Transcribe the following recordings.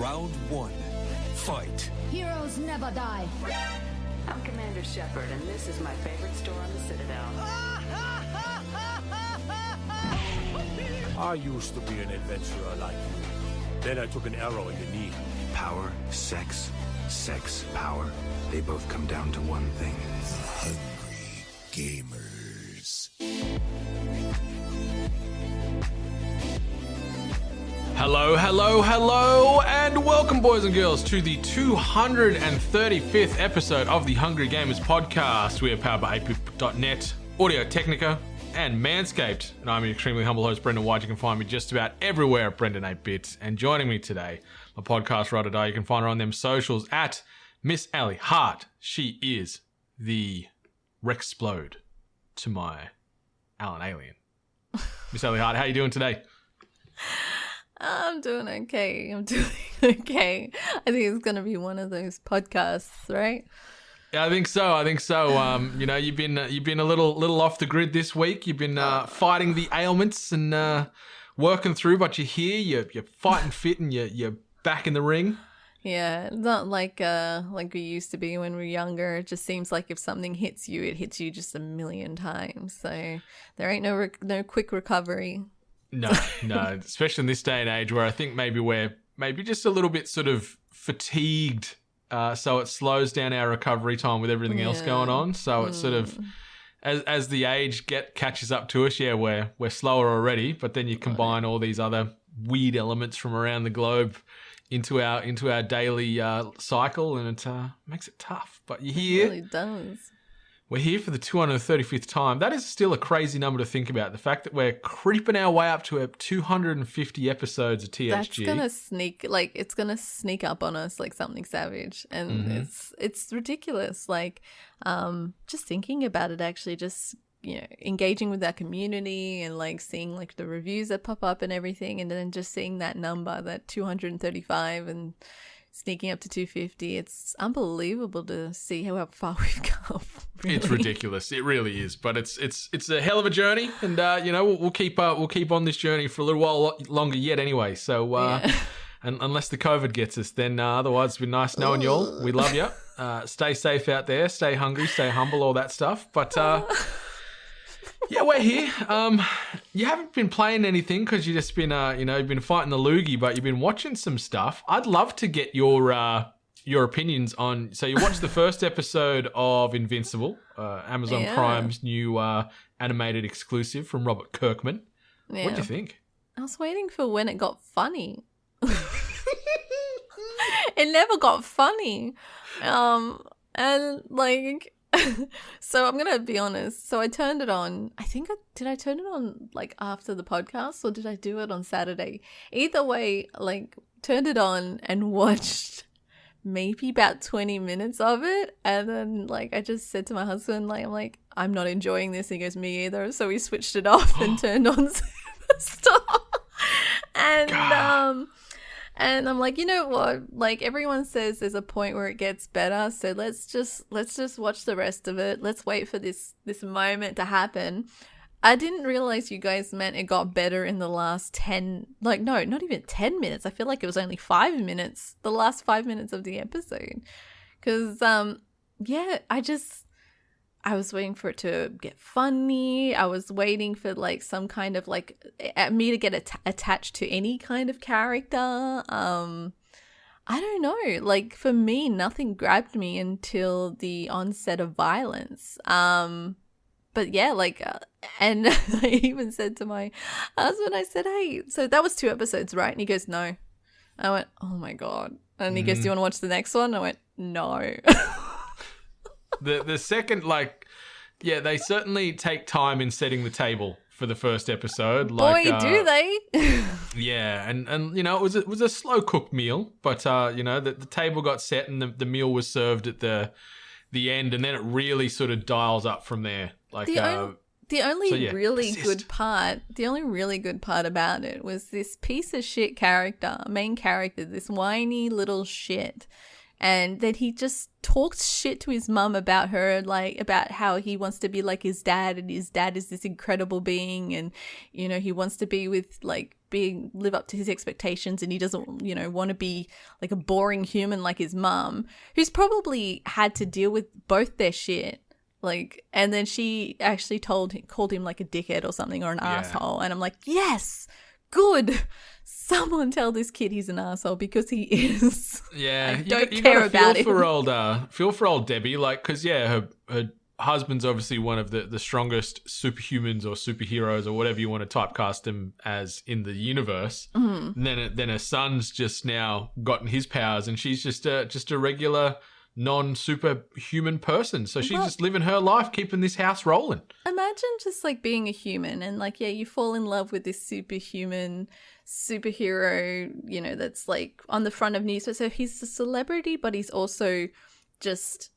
Round one. Fight. Heroes never die. I'm Commander Shepard, and this is my favorite store on the Citadel. I used to be an adventurer like you. Then I took an arrow in the knee. Power, sex, power. They both come down to one thing. Hungry gamers. Hello, and welcome, boys and girls, to the 235th episode of the Hungry Gamers podcast. We are powered by ATEBIT.net, Audio Technica, and Manscaped. And I'm your extremely humble host, Brendan White. You can find me just about everywhere at Brendan 8-Bit. And joining me today, my podcast ride or die, you can find her on them socials at Miss Allie Hart. She is the Rexplode to my Alan Alien. Miss Allie Hart, how you doing today? I'm doing okay. I think it's going to be one of those podcasts, right? Yeah, I think so. You know, you've been a little off the grid this week. You've been fighting the ailments and working through, but you're here. You're fighting fit and you're back in the ring. Yeah, it's not like we used to be when we were younger. It just seems like if something hits you, it hits you just a million times. So there ain't no quick recovery. No, especially in this day and age where I think maybe we're just a little bit sort of fatigued, so it slows down our recovery time with everything else going on. So it's sort of as the age catches up to us, we're slower already. But then you combine all these other weird elements from around the globe into our daily cycle, and it makes it tough. But you're here. It really does. We're here for the 235th time. That is still a crazy number to think about. The fact that we're creeping our way up to 250 episodes of THG. That's it's gonna sneak up on us like something savage, and it's ridiculous. Like, just thinking about it, actually, just engaging with our community and like seeing like the reviews that pop up and everything, and then just seeing that number, that 235, and sneaking up to 250. It's unbelievable to see how far we've come. Really. It's ridiculous. It really is. But it's a hell of a journey, and we'll keep on this journey for a little while longer yet. Anyway, so and unless the COVID gets us, then otherwise it's been nice knowing you all. We love you. Stay safe out there. Stay hungry. Stay humble. All that stuff. But yeah, we're here. You haven't been playing anything because you've just been, you've been fighting the loogie, but you've been watching some stuff. I'd love to get your opinions on. So you watched the first episode of Invincible, Amazon Prime's new animated exclusive from Robert Kirkman. Yeah. What do you think? I was waiting for when it got funny. It never got funny, and like. So I'm gonna be honest. So I turned it on. Did I turn it on like after the podcast, or did I do it on Saturday? Either way, like turned it on and watched maybe about 20 minutes of it, and then like I just said to my husband, I'm not enjoying this. And he goes, me either. So we switched it off and turned on Superstar. And I'm like, you know what? Like everyone says there's a point where it gets better. So let's just watch the rest of it. Let's wait for this moment to happen. I didn't realize you guys meant it got better in the last 10, like, no, not even 10 minutes. I feel like it was only 5 minutes, the last 5 minutes of the episode. Because, I was waiting for it to get funny. I was waiting for like some kind of like me to get attached to any kind of character. I don't know. Like for me, nothing grabbed me until the onset of violence. But yeah, and I even said to my husband, I said, hey, so that was 2 episodes, right? And he goes, no. I went, oh my God. And he goes, do you want to watch the next one? I went, no. The second, they certainly take time in setting the table for the first episode. Boy, do they? Yeah, and it was a slow cooked meal, but the table got set and the meal was served at the end, and then it really sort of dials up from there. The only really good part about it was this piece of shit main character, this whiny little shit And then he just talks shit to his mum about her, like about how he wants to be like his dad, and his dad is this incredible being, and you know, he wants to be with like live up to his expectations, and he doesn't, you know, want to be like a boring human like his mum, who's probably had to deal with both their shit. Like, and then she actually called him like a dickhead or something, or an asshole, and I'm like, yes, good. Someone tell this kid he's an asshole, because he is. Yeah, I don't care about him. Feel for old Debbie, like, because her husband's obviously one of the strongest superhumans or superheroes or whatever you want to typecast him as in the universe. And then her son's just now gotten his powers, and she's just a regular non-superhuman person. So she's just living her life, keeping this house rolling. Imagine just like being a human and like, yeah, you fall in love with this superhuman superhero, you know, that's like on the front of news. So he's a celebrity, but he's also just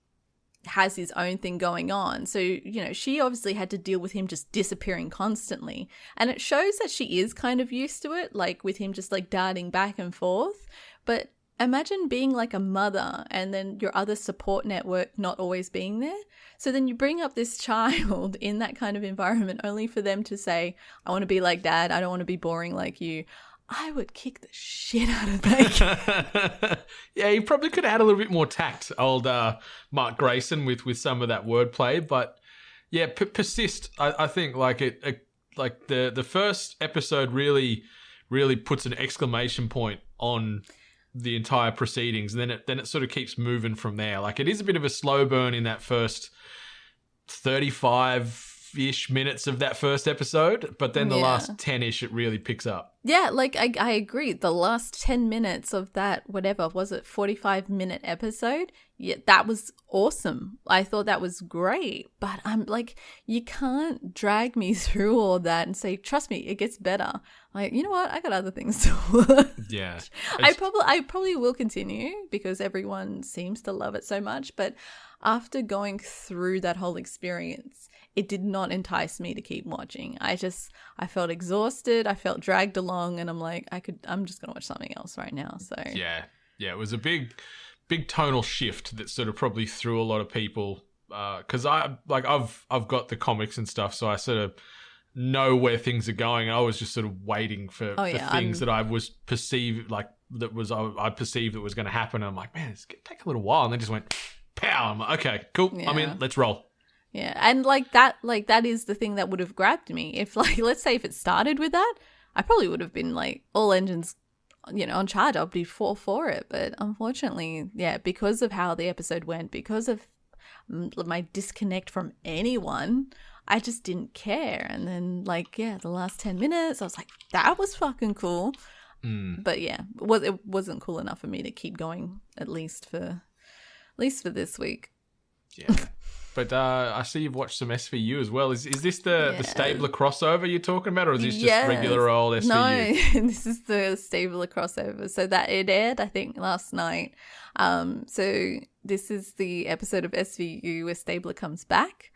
has his own thing going on. So, you know, she obviously had to deal with him just disappearing constantly. And it shows that she is kind of used to it, like with him just like darting back and forth. But imagine being like a mother and then your other support network not always being there. So then you bring up this child in that kind of environment only for them to say, I want to be like dad. I don't want to be boring like you. I would kick the shit out of that kid. Yeah, he probably could have had a little bit more tact, old Mark Grayson, with some of that wordplay. But yeah, persist. I think like like the first episode really puts an exclamation point on the entire proceedings, and then it sort of keeps moving from there. Like, it is a bit of a slow burn in that first 35-ish minutes of that first episode, but then the last 10-ish it really picks up. Yeah, like I agree. The last 10 minutes of that, whatever, was it 45-minute episode? Yeah, that was awesome. I thought that was great. But I'm like, you can't drag me through all that and say, trust me, it gets better. Like, you know what? I got other things to watch. Yeah. I probably will continue because everyone seems to love it so much. But after going through that whole experience, it did not entice me to keep watching. I felt exhausted. I felt dragged along, and I'm like, I'm just going to watch something else right now. So yeah, it was a big tonal shift that sort of probably threw a lot of people, because I've got the comics and stuff, so I sort of know where things are going. I was just sort of waiting for things that I was perceived like I perceived that was going to happen. And I'm like, man, it's going to take a little while, and then just went pow. I'm like, okay, cool. Yeah. I'm in. Let's roll. Yeah, and that is the thing that would have grabbed me. If like, let's say if it started with that, I probably would have been like all engines, you know, on charge. I'll be full for it. But unfortunately, yeah, because of how the episode went, because of my disconnect from anyone, I just didn't care. And then like, yeah, the last 10 minutes, I was like, that was fucking cool. But yeah, it wasn't cool enough for me to keep going, at least for this week. Yeah. But I see you've watched some SVU as well. Is this the Stabler crossover you're talking about, or is this just regular old SVU? No, this is the Stabler crossover. So that it aired, I think, last night. So this is the episode of SVU where Stabler comes back.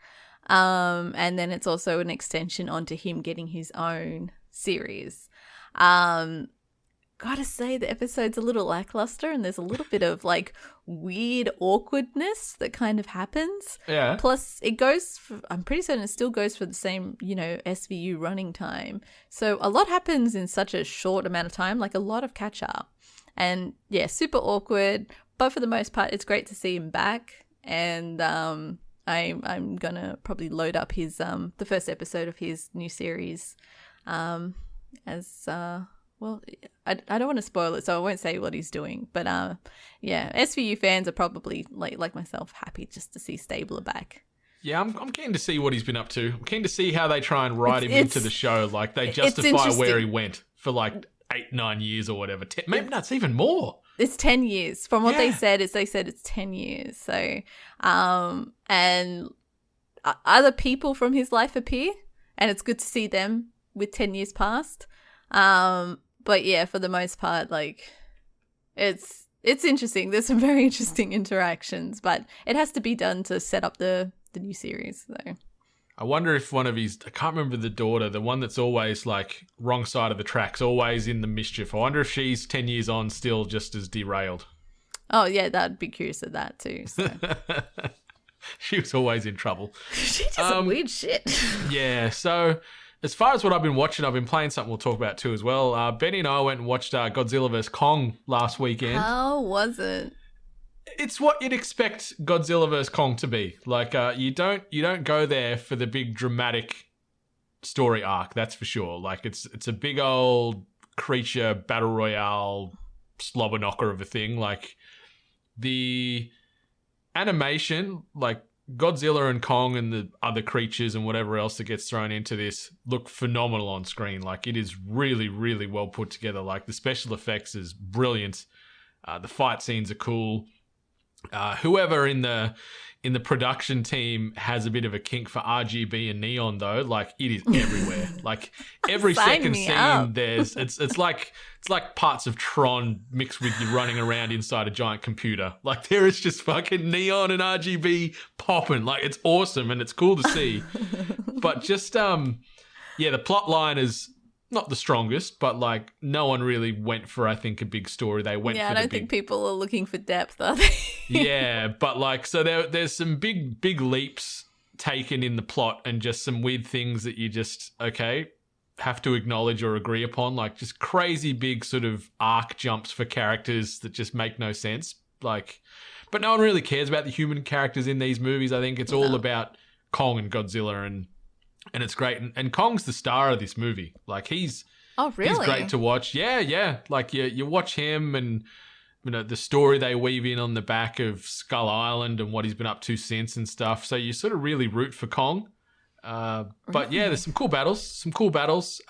And then it's also an extension onto him getting his own series. Gotta say, the episode's a little lackluster, and there's a little bit of like weird awkwardness that kind of happens. Yeah. Plus, I'm pretty certain it still goes for the same, you know, SVU running time. So a lot happens in such a short amount of time, like a lot of catch up. And yeah, super awkward. But for the most part, it's great to see him back. And I'm gonna probably load up his the first episode of his new series well, I don't want to spoil it, so I won't say what he's doing. But yeah, SVU fans are probably like myself happy just to see Stabler back. Yeah, I'm keen to see what he's been up to. I'm keen to see how they try and write him into the show. Like, they justify where he went for like 8-9 years or whatever. Maybe that's even more. It's 10 years. From what they said it's 10 years. So, and other people from his life appear, and it's good to see them with 10 years past. But yeah, for the most part, like, it's interesting. There's some very interesting interactions, but it has to be done to set up the new series. So I wonder if one of his, I can't remember the daughter, the one that's always like wrong side of the tracks, always in the mischief. I wonder if she's 10 years on still just as derailed. Oh, yeah, I'd be curious of that too. So. She was always in trouble. She does some weird shit. Yeah, so as far as what I've been watching, I've been playing something we'll talk about too as well. Benny and I went and watched Godzilla vs. Kong last weekend. How was it? It's what you'd expect Godzilla vs. Kong to be. Like, you don't go there for the big dramatic story arc, that's for sure. Like, it's a big old creature battle royale slobber knocker of a thing. Like, the animation, like Godzilla and Kong and the other creatures and whatever else that gets thrown into this look phenomenal on screen. Like, it is really, really well put together. Like, the special effects is brilliant. The fight scenes are cool. Whoever in the production team has a bit of a kink for RGB and neon though. Like, it is everywhere. Like, every second scene there's it's like parts of Tron mixed with you running around inside a giant computer. Like, there is just fucking neon and RGB popping. Like, it's awesome and it's cool to see. But just the plot line is not the strongest, but like no one really went for, I think, a big story. They went for I don't think people are looking for depth, are they? Yeah, but like, so there's some big leaps taken in the plot and just some weird things that you just, have to acknowledge or agree upon. Like, just crazy big sort of arc jumps for characters that just make no sense. Like, but no one really cares about the human characters in these movies. I think it's all about Kong and Godzilla, and it's great. And Kong's the star of this movie. Like, he's great to watch. Yeah. Like, you watch him and, you know, the story they weave in on the back of Skull Island and what he's been up to since and stuff. So you sort of really root for Kong. But yeah, there's some cool battles.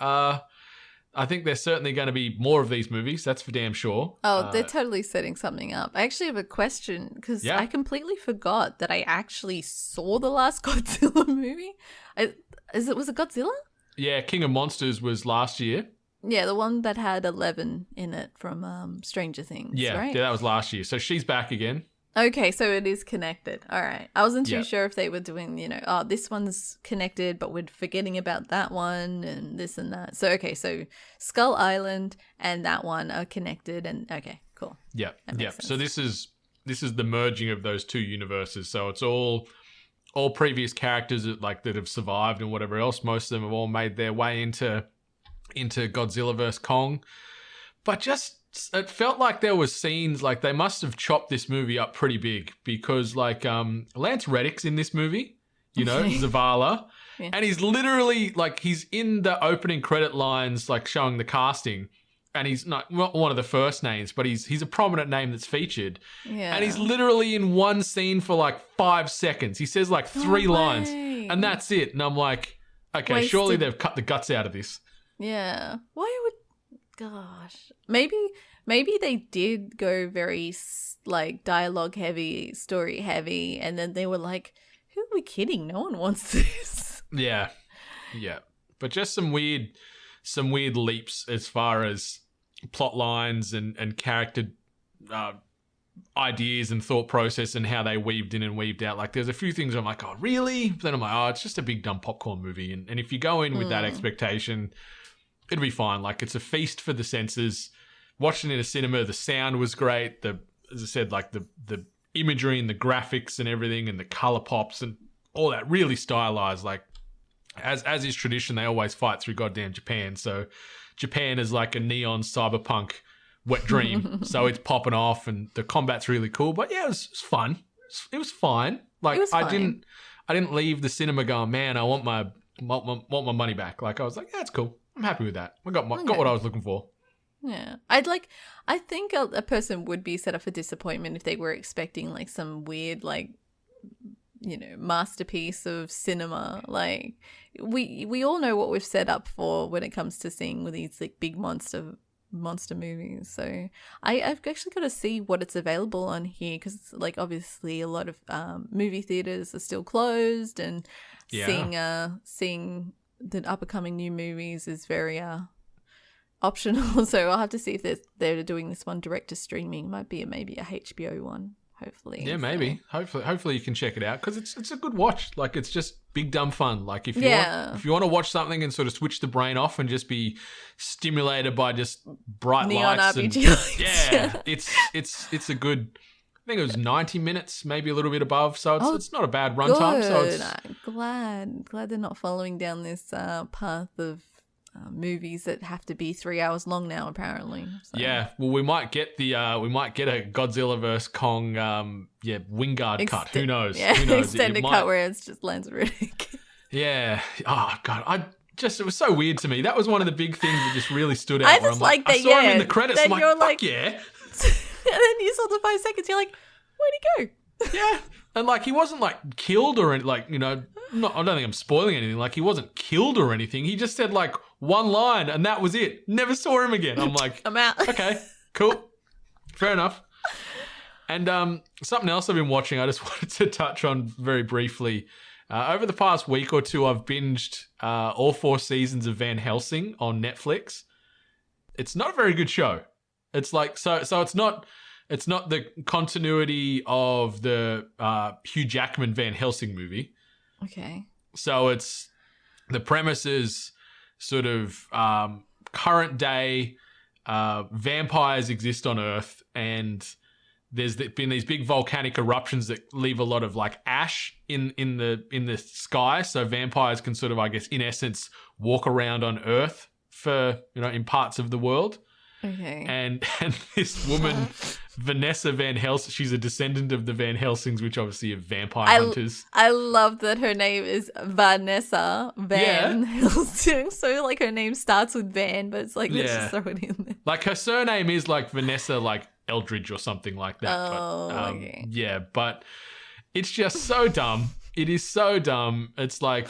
I think there's certainly going to be more of these movies. That's for damn sure. Oh, they're totally setting something up. I actually have a question because I completely forgot that I actually saw the last Godzilla movie. Was it Godzilla? Yeah, King of Monsters was last year. Yeah, the one that had 11 in it from Stranger Things, right? Yeah, that was last year. So she's back again. Okay, so it is connected. All right. I wasn't too sure if they were doing, this one's connected, but we're forgetting about that one and this and that. So, okay, so Skull Island and that one are connected and, okay, cool. Yeah, So this is the merging of those two universes. So it's all previous characters that have survived and whatever else. Most of them have all made their way into Godzilla vs. Kong. But just, it felt like there was scenes, like they must have chopped this movie up pretty big because Lance Reddick's in this movie, Zavala. Yeah. And he's literally he's in the opening credit lines, showing the casting. And he's not one of the first names, but he's a prominent name that's featured. Yeah. And he's literally in one scene for 5 seconds. He says 3 lines and that's it. And I'm like, okay, wasted. Surely they've cut the guts out of this. Yeah. Gosh. Maybe they did go very dialogue heavy, story heavy, and then they were like, who are we kidding? No one wants this. Yeah. Yeah. But just some weird leaps as far as plot lines and character ideas and thought process and how they weaved in and weaved out. There's a few things I'm like, oh, really? But then I'm like, oh, it's just a big dumb popcorn movie. And if you go in with that expectation, it'll be fine. It's a feast for the senses. Watching it in a cinema, the sound was great. As I said, the imagery and the graphics and everything and the color pops and all that really stylized. As is tradition, they always fight through goddamn Japan. So Japan is like a neon cyberpunk wet dream. So it's popping off and the combat's really cool. But yeah, it was fun. It was fine. I didn't leave the cinema going, man, I want my money back. I was like, yeah, it's cool. I'm happy with that. I got what I was looking for. Yeah. I think a person would be set up for disappointment if they were expecting some weird masterpiece of cinema. We all know what we've set up for when it comes to seeing with these big monster movies. So I've actually got to see what it's available on here because obviously a lot of movie theaters are still closed and seeing the up-and-coming new movies is very optional. So I'll have to see if they're doing this one direct to streaming. Might be maybe a HBO one. Hopefully. Yeah, maybe. Hopefully you can check it out because it's a good watch. It's just big dumb fun. If you want to watch something and sort of switch the brain off and just be stimulated by just bright neon lights RPG and lights. yeah, it's a good I think it was 90 minutes, maybe a little bit above. So it's not a bad runtime. So it's glad they're not following down this path of movies that have to be 3 hours long now, apparently. So. Yeah, well, we might get a Godzilla vs Kong, Wingard cut. Who knows? Yeah, Who knows? extended cut where it's just Lance Reddick. Yeah. Oh God, it was so weird to me. That was one of the big things that just really stood out. I just like that. I saw him in the credits. I'm like, fuck yeah. And then you saw the 5 seconds. You're like, where'd he go? Yeah, and like he wasn't like killed or like I don't think I'm spoiling anything. Like he wasn't killed or anything. He just said like one line and that was it. Never saw him again. I'm like, I'm out. Okay, cool, fair enough. And something else I've been watching, I just wanted to touch on very briefly. Over the past week or two, I've binged all 4 seasons of Van Helsing on Netflix. It's not a very good show. It's like so it's not the continuity of the Hugh Jackman Van Helsing movie. Okay. So it's the premise is sort of current day vampires exist on Earth, and there's been these big volcanic eruptions that leave a lot of like ash in the sky. So vampires can sort of, I guess, in essence, walk around on Earth for in parts of the world. Okay. And this woman, Vanessa Van Helsing, she's a descendant of the Van Helsings, which obviously are vampire hunters. I love that her name is Vanessa Van Helsing. So like her name starts with Van, but it's like let's just throw it in there. Like her surname is like Vanessa like Eldridge or something like that. Oh, okay. Yeah, but it's just so dumb. It is so dumb. It's like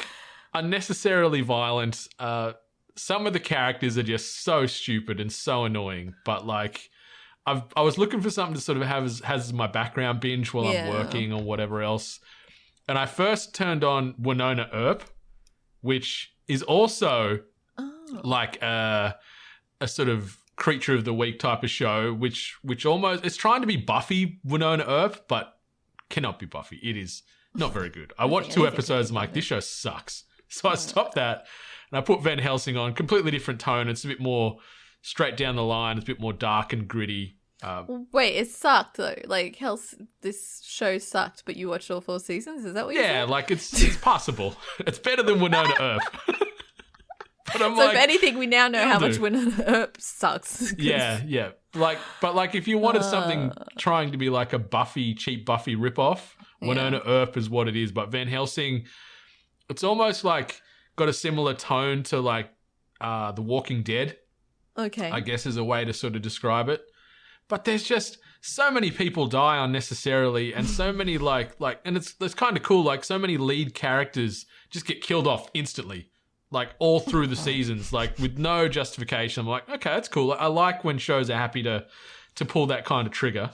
unnecessarily violent. Some of the characters are just so stupid and so annoying, but like I was looking for something to sort of have as my background binge while I'm working or whatever else. And I first turned on Winona Earp, which is also like a sort of creature of the week type of show, which almost it's trying to be Buffy Winona Earp, but cannot be Buffy. It is not very good. I watched 2 episodes and I'm like, this show sucks. So I stopped that. And I put Van Helsing on, completely different tone. It's a bit more straight down the line. It's a bit more dark and gritty. Wait, it sucked though. Like, this show sucked, but you watched all 4 seasons? Is that what you said? Yeah, like it's passable. It's better than Winona Earp. But I'm so if anything, we now know how much Winona Earp sucks. Yeah. But if you wanted something trying to be like a cheap Buffy ripoff, Winona Earp is what it is. But Van Helsing, it's almost like got a similar tone to like The Walking Dead. Okay. I guess is a way to sort of describe it. But there's just so many people die unnecessarily, and so many and it's kind of cool. Like so many lead characters just get killed off instantly, like all through the seasons, like with no justification. I'm like, okay, that's cool. I like when shows are happy to pull that kind of trigger.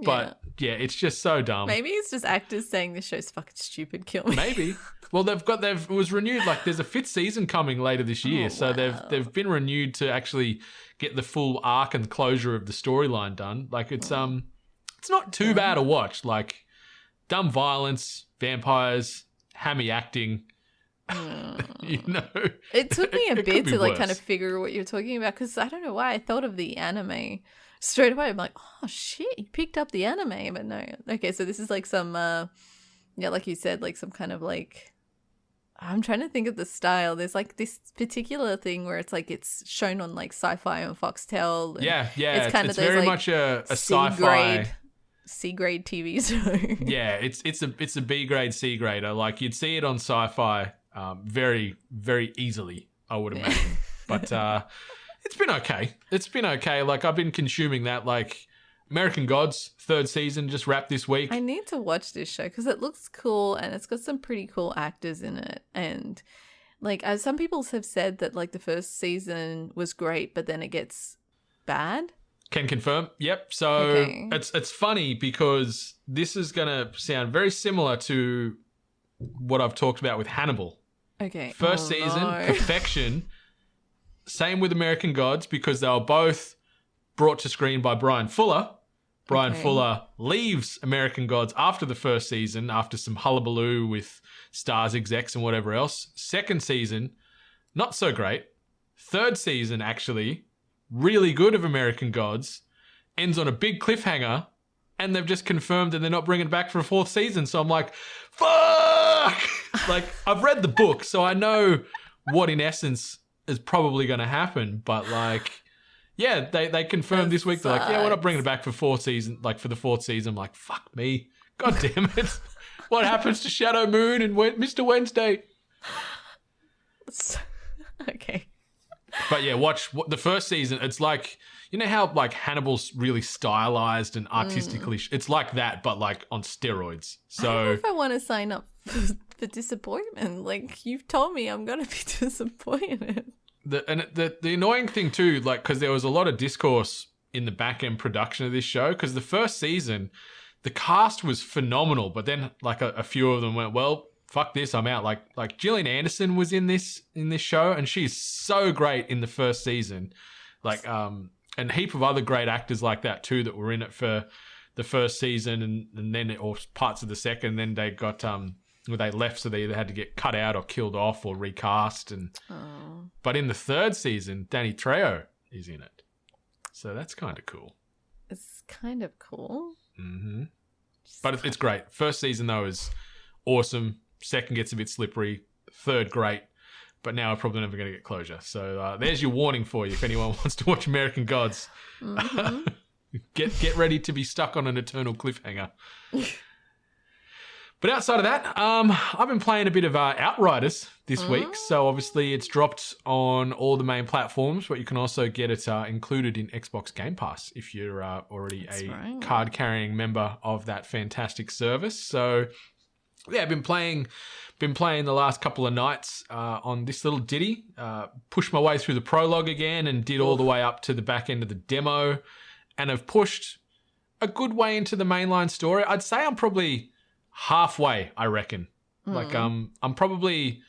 But yeah, it's just so dumb. Maybe it's just actors saying this show's fucking stupid. Kill me. Maybe. Well, it was renewed. Like, there's a 5th season coming later this year, so they've been renewed to actually get the full arc and closure of the storyline done. Like, it's not too bad to watch. Like, dumb violence, vampires, hammy acting. It took me a bit to like kind of figure what you're talking about, because I don't know why I thought of the anime straight away. I'm like, oh shit, you picked up the anime, but no. Okay, so this is like some like you said, like some kind of like, I'm trying to think of the style. There's like this particular thing where it's like it's shown on like Sci-Fi and Foxtel. And it's kind of those, very like, much a sci-fi C-grade TV show. Yeah, it's a B-grade, C-grade. Like you'd see it on Sci-Fi very, very easily, I would imagine. But it's been okay. It's been okay. Like I've been consuming that. Like American Gods 3rd season just wrapped this week. I need to watch this show because it looks cool and it's got some pretty cool actors in it. And like some people have said that like the 1st season was great, but then it gets bad. Can confirm. Yep. So it's funny because this is going to sound very similar to what I've talked about with Hannibal. Okay. 1st season, perfection. Same with American Gods because they were both brought to screen by Brian Fuller. Brian Fuller leaves American Gods after the 1st season, after some hullabaloo with stars, execs, and whatever else. 2nd season, not so great. 3rd season, actually, really good of American Gods, ends on a big cliffhanger, and they've just confirmed that they're not bringing it back for a 4th season. So I'm like, fuck! Like, I've read the book, so I know what in essence is probably going to happen. But like, yeah, they confirmed this week. They're like, yeah, we're not bringing it back for 4th season. Like for the 4th season, I'm like, fuck me, god damn it! What happens to Shadow Moon and Mr. Wednesday? Okay. But yeah, watch the first season. It's like, you know how like Hannibal's really stylized and artistically, it's like that, but like on steroids. I don't know So if I want to sign up for disappointment. Like, you've told me I'm going to be disappointed. the annoying thing too, like, because there was a lot of discourse in the back end production of this show, because the first season, the cast was phenomenal, but then like a few of them went, well, fuck this, I'm out. Like Gillian Anderson was in this show, and she's so great in the first season. Like and a heap of other great actors like that too that were in it for the first season, and then or parts of the second. Then they got they left, so they either had to get cut out or killed off or recast. And but in the third season, Danny Trejo is in it, so that's kind of cool. It's kind of cool. Mm-hmm. But it's great. First season though is awesome. Second gets a bit slippery. Third, great. But now we're probably never going to get closure. So there's your warning for you if anyone wants to watch American Gods. Mm-hmm. Get ready to be stuck on an eternal cliffhanger. But outside of that, I've been playing a bit of Outriders this week. So obviously it's dropped on all the main platforms, but you can also get it included in Xbox Game Pass if you're already card-carrying member of that fantastic service. So yeah, I've been playing the last couple of nights on this little ditty. Pushed my way through the prologue again and did all the way up to the back end of the demo, and have pushed a good way into the mainline story. I'd say I'm probably halfway, I reckon. Like I'm probably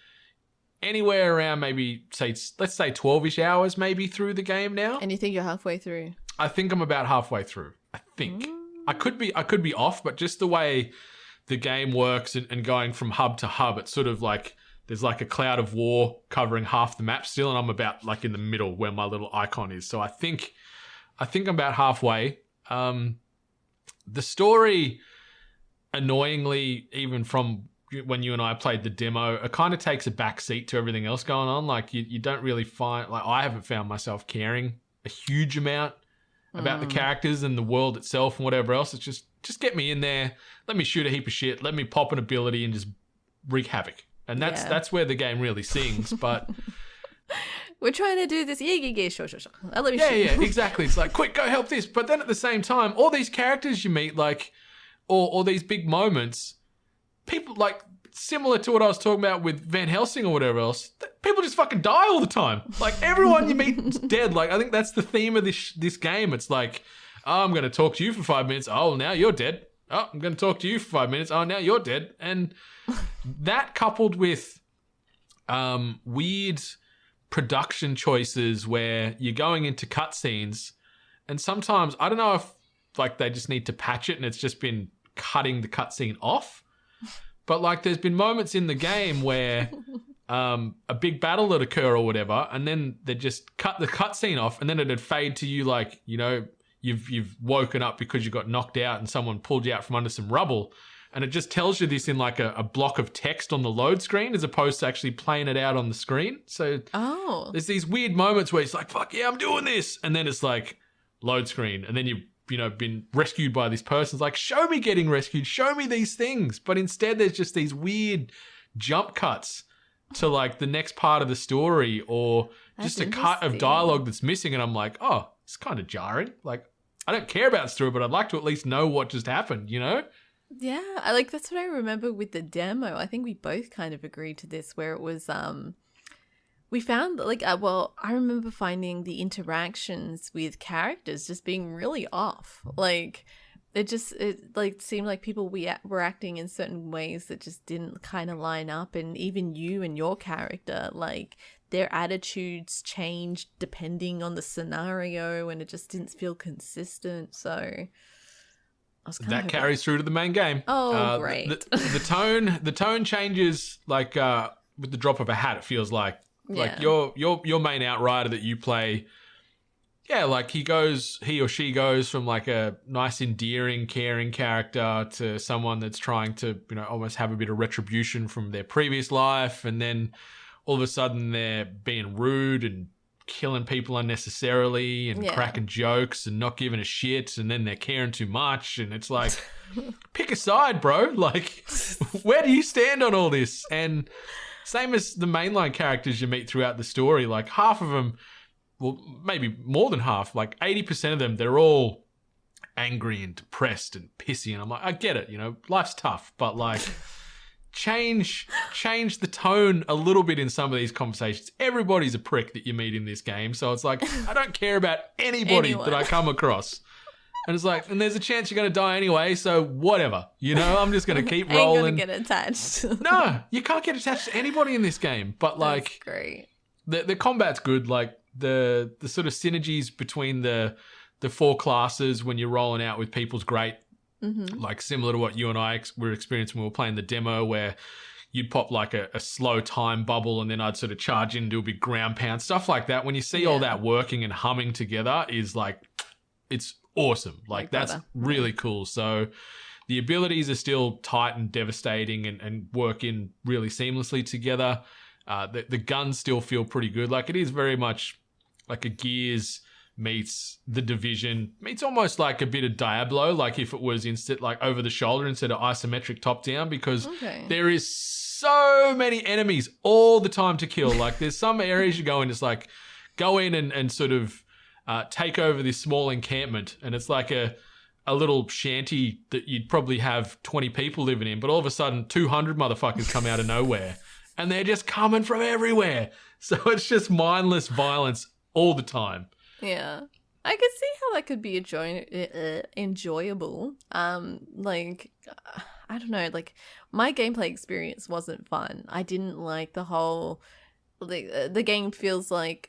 anywhere around maybe let's say 12-ish hours maybe through the game now. And you think you're halfway through? I think I'm about halfway through. I think. I could be off, but just the way the game works and going from hub to hub, it's sort of like there's like a cloud of war covering half the map still, and I'm about like in the middle where my little icon is. So I think I'm about halfway. The story, annoyingly, even from when you and I played the demo, it kind of takes a back seat to everything else going on. Like you don't really find, like I haven't found myself caring a huge amount about the characters and the world itself and whatever else. It's just get me in there, let me shoot a heap of shit, let me pop an ability and just wreak havoc. And that's where the game really sings. But we're trying to do this. Yeah, sure. Let me shoot. Yeah, exactly. It's like, quick, go help this. But then at the same time, all these characters you meet, like, or these big moments, people like similar to what I was talking about with Van Helsing or whatever else, people just fucking die all the time. Like everyone you meet is dead. Like I think that's the theme of this game. It's like, oh, I'm going to talk to you for 5 minutes. Oh, now you're dead. Oh, I'm going to talk to you for 5 minutes. Oh, now you're dead. And that coupled with weird production choices where you're going into cutscenes, and sometimes I don't know if like they just need to patch it and it's just been cutting the cutscene off. But like there's been moments in the game where a big battle would occur or whatever, and then they just cut the cutscene off, and then it'd fade to you like, you know, you've woken up because you got knocked out and someone pulled you out from under some rubble, and it just tells you this in like a block of text on the load screen as opposed to actually playing it out on the screen. So there's these weird moments where it's like, fuck yeah, I'm doing this, and then it's like load screen, and then you've been rescued by this person. It's like, show me getting rescued, show me these things. But instead there's just these weird jump cuts to like the next part of the story, or just a cut of dialogue that's missing, and I'm like, oh, it's kind of jarring. Like I don't care about the story, but I'd like to at least know what just happened, you know? Yeah, that's what I remember with the demo. I think we both kind of agreed to this, where it was we found like I remember finding the interactions with characters just being really off. Like it like seemed like people were acting in certain ways that just didn't kind of line up, and even you and your character, like their attitudes changed depending on the scenario, and it just didn't feel consistent. So I was that carries through to the main game. Oh, great! The tone changes like with the drop of a hat. It feels like your main Outrider that you play Yeah, like he or she goes from like a nice, endearing, caring character to someone that's trying to, almost have a bit of retribution from their previous life. And then all of a sudden they're being rude and killing people unnecessarily and cracking jokes and not giving a shit. And then they're caring too much. And it's like, pick a side, bro. Like, where do you stand on all this? And same as the mainline characters you meet throughout the story, like half of them, well, maybe more than half, like 80% of them, they're all angry and depressed and pissy. And I'm like, I get it, life's tough, but like change the tone a little bit in some of these conversations. Everybody's a prick that you meet in this game. So it's like, I don't care about anybody that I come across. And it's like, and there's a chance you're going to die anyway, so whatever. I'm just going to keep rolling. Ain't going to get attached. No, you can't get attached to anybody in this game. But like, that's great. The combat's good. Like the sort of synergies between the four classes when you're rolling out with people's great. Mm-hmm. Like similar to what you and I were experiencing when we were playing the demo, where you'd pop like a slow time bubble and then I'd sort of charge in and do a big ground pound, stuff like that. When you see all that working and humming together is like, it's awesome. Like that's really cool. So the abilities are still tight and devastating and work in really seamlessly together. The guns still feel pretty good. Like it is very much like a Gears meets the Division, meets almost like a bit of Diablo, like if it was instead like over the shoulder instead of isometric top down, because there is so many enemies all the time to kill. Like there's some areas you go in, it's like go in and sort of take over this small encampment, and it's like a little shanty that you'd probably have 20 people living in, but all of a sudden 200 motherfuckers come out of nowhere and they're just coming from everywhere. So it's just mindless violence all the time. Yeah. I could see how that could be enjoyable. Like, I don't know, like my gameplay experience wasn't fun. I didn't like the whole, the game feels like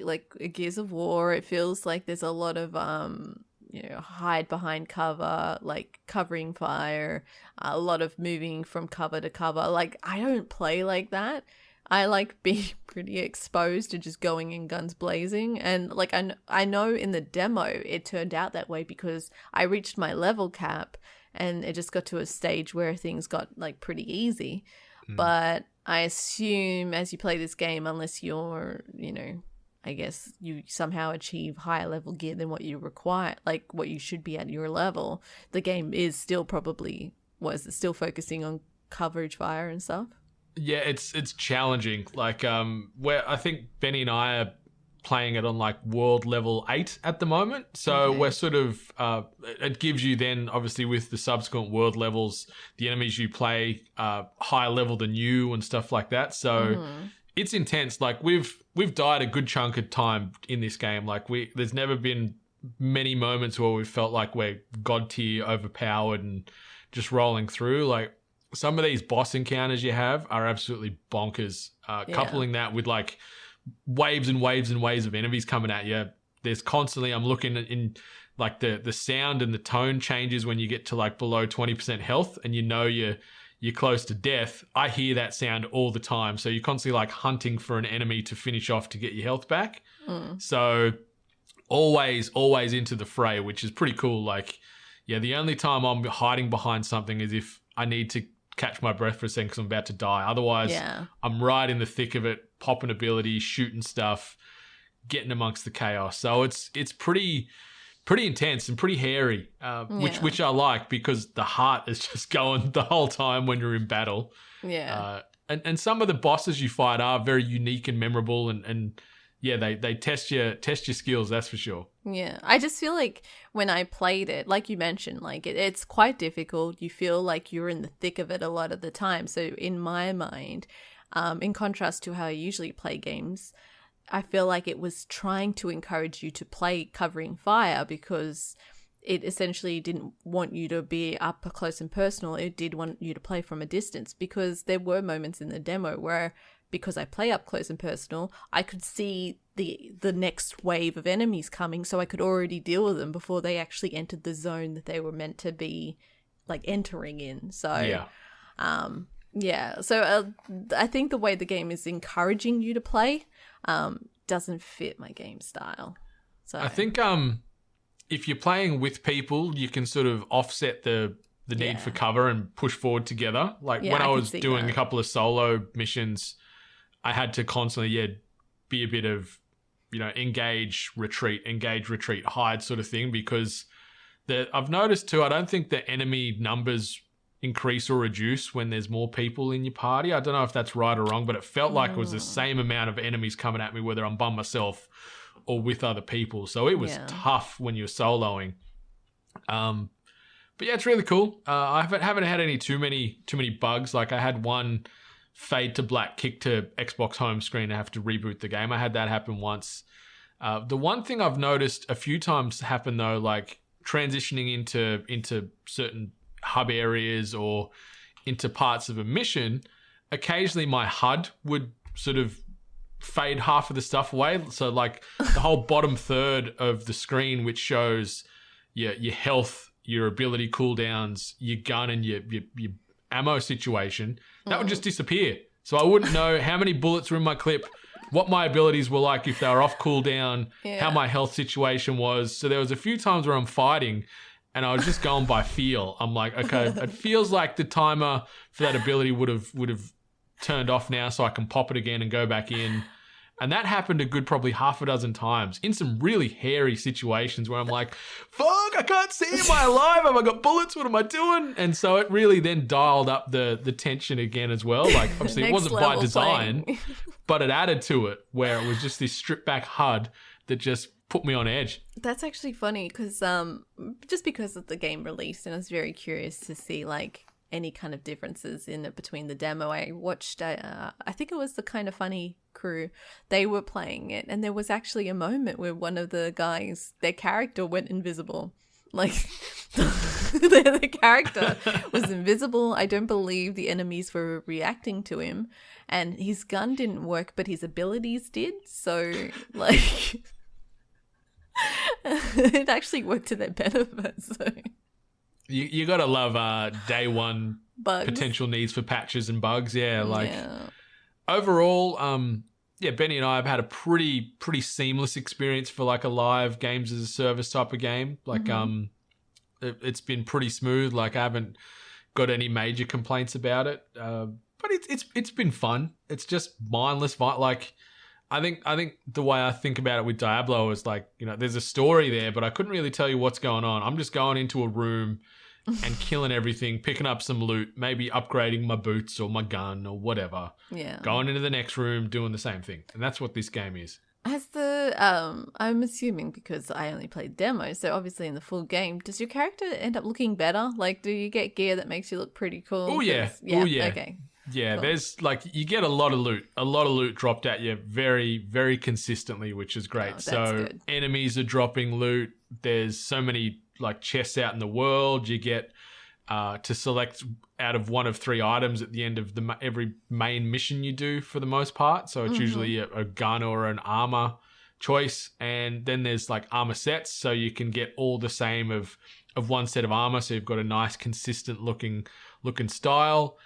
Gears of War. It feels like there's a lot of, hide behind cover, like covering fire, a lot of moving from cover to cover. Like, I don't play like that. I like being pretty exposed to just going in guns blazing. And like I know in the demo it turned out that way because I reached my level cap and it just got to a stage where things got like pretty easy. But I assume as you play this game, unless you're, I guess you somehow achieve higher level gear than what you require, like what you should be at your level, the game is still still focusing on coverage fire and stuff. Yeah, it's challenging. Like, where I think Benny and I are playing it on like world level 8 at the moment. So we're sort of, it gives you then obviously with the subsequent world levels, the enemies you play higher level than you and stuff like that. So it's intense. Like we've died a good chunk of time in this game. Like there's never been many moments where we felt like we're god tier overpowered and just rolling through. Like, some of these boss encounters you have are absolutely bonkers. Coupling that with like waves and waves and waves of enemies coming at you. There's constantly, I'm looking in like the sound and the tone changes when you get to like below 20% health and you're close to death. I hear that sound all the time. So you're constantly like hunting for an enemy to finish off to get your health back. So always into the fray, which is pretty cool. Like, yeah, the only time I'm hiding behind something is if I need to catch my breath for a second because I'm about to die. Otherwise, I'm right in the thick of it, popping abilities, shooting stuff, getting amongst the chaos. So it's pretty intense and pretty hairy, which I like because the heart is just going the whole time when you're in battle. Yeah. And some of the bosses you fight are very unique and memorable and yeah, they test your skills, that's for sure. Yeah, I just feel like when I played it, like you mentioned, like it's quite difficult. You feel like you're in the thick of it a lot of the time. So in my mind, in contrast to how I usually play games, I feel like it was trying to encourage you to play covering fire because it essentially didn't want you to be up close and personal. It did want you to play from a distance because there were moments in the demo where, because I play up close and personal, I could see the next wave of enemies coming, so I could already deal with them before they actually entered the zone that they were meant to be like entering in. So so I think the way the game is encouraging you to play doesn't fit my game style. So I think if you're playing with people, you can sort of offset the need for cover and push forward together. Like when I was doing a couple of solo missions, I had to constantly be a bit of, engage, retreat, hide sort of thing, because I've noticed too, I don't think the enemy numbers increase or reduce when there's more people in your party. I don't know if that's right or wrong, but it felt like it was the same amount of enemies coming at me, whether I'm by myself or with other people. So it was tough when you're soloing. But yeah, it's really cool. I haven't had any too many bugs. Like I had one fade to black kick to Xbox home screen and have to reboot the game. I had that happen once. The one thing I've noticed a few times happen though, like transitioning into certain hub areas or into parts of a mission, occasionally my HUD would sort of fade half of the stuff away. So like the whole bottom third of the screen, which shows your health, your ability cooldowns, your gun and your ammo situation, that would just disappear. So I wouldn't know how many bullets were in my clip, what my abilities were like if they were off cooldown, how my health situation was. So there was a few times where I'm fighting and I was just going by feel. I'm like, okay, it feels like the timer for that ability would have turned off now, so I can pop it again and go back in. And that happened a good probably half a dozen times in some really hairy situations where I'm like, fuck, I can't see, am I alive? Have I got bullets? What am I doing? And so it really then dialed up the tension again as well. Like obviously it wasn't by design, but it added to it where it was just this stripped back HUD that just put me on edge. That's actually funny because just because of the game release, and I was very curious to see like any kind of differences in it between the demo. I watched, I think it was the Kind of Funny crew, they were playing it, and there was actually a moment where one of the guys, their character went invisible. Like the character was invisible. I don't believe the enemies were reacting to him, and his gun didn't work, but his abilities did. So like it actually worked to their benefit. So you gotta love day one bugs. Potential needs for patches and bugs. Overall, Benny and I have had a pretty seamless experience for like a live games as a service type of game. Like it's been pretty smooth. Like I haven't got any major complaints about it. But it's been fun. It's just mindless. Like I think the way I think about it with Diablo is like, there's a story there, but I couldn't really tell you what's going on. I'm just going into a room and killing everything, picking up some loot, maybe upgrading my boots or my gun or whatever. Yeah. Going into the next room, doing the same thing. And that's what this game is. Has the, I'm assuming because I only played demos, so obviously in the full game, does your character end up looking better? Like, do you get gear that makes you look pretty cool? Oh, yeah. Okay. Yeah, cool. There's like, you get a lot of loot dropped at you very, very consistently, which is great. So good. Enemies are dropping loot. There's so many like chests out in the world. You get to select out of one of 3 items at the end of every main mission you do for the most part. So it's usually a gun or an armor choice. And then there's like armor sets. So you can get all the same of one set of armor. So you've got a nice consistent looking style.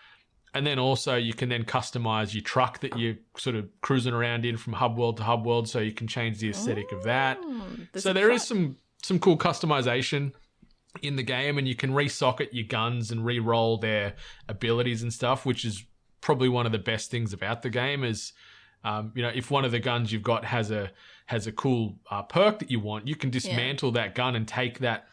And then also you can then customize your truck that you're sort of cruising around in from hub world to hub world, so you can change the aesthetic of that. So there is some cool customization in the game, and you can resocket your guns and re-roll their abilities and stuff, which is probably one of the best things about the game is, if one of the guns you've got has a cool perk that you want, you can dismantle that gun and take that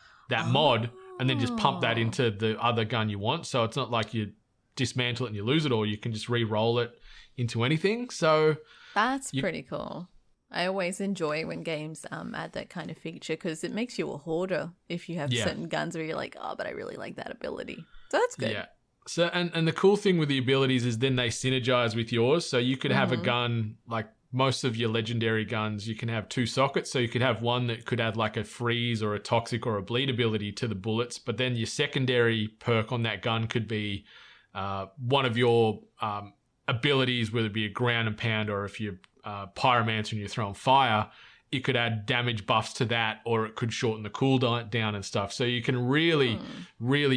mod and then just pump that into the other gun you want. So it's not like you dismantle it and you lose it all. You can just re-roll it into anything. So that's pretty cool. I always enjoy when games add that kind of feature because it makes you a hoarder if you have certain guns where you're like, oh, but I really like that ability. So that's good. Yeah. So and the cool thing with the abilities is then they synergize with yours. So you could have a gun, like most of your legendary guns, you can have 2 sockets. So you could have one that could add like a freeze or a toxic or a bleed ability to the bullets. But then your secondary perk on that gun could be one of your abilities, whether it be a ground and pound or if you're pyromancer and you're throwing fire, you could add damage buffs to that, or it could shorten the cooldown down and stuff. So you can really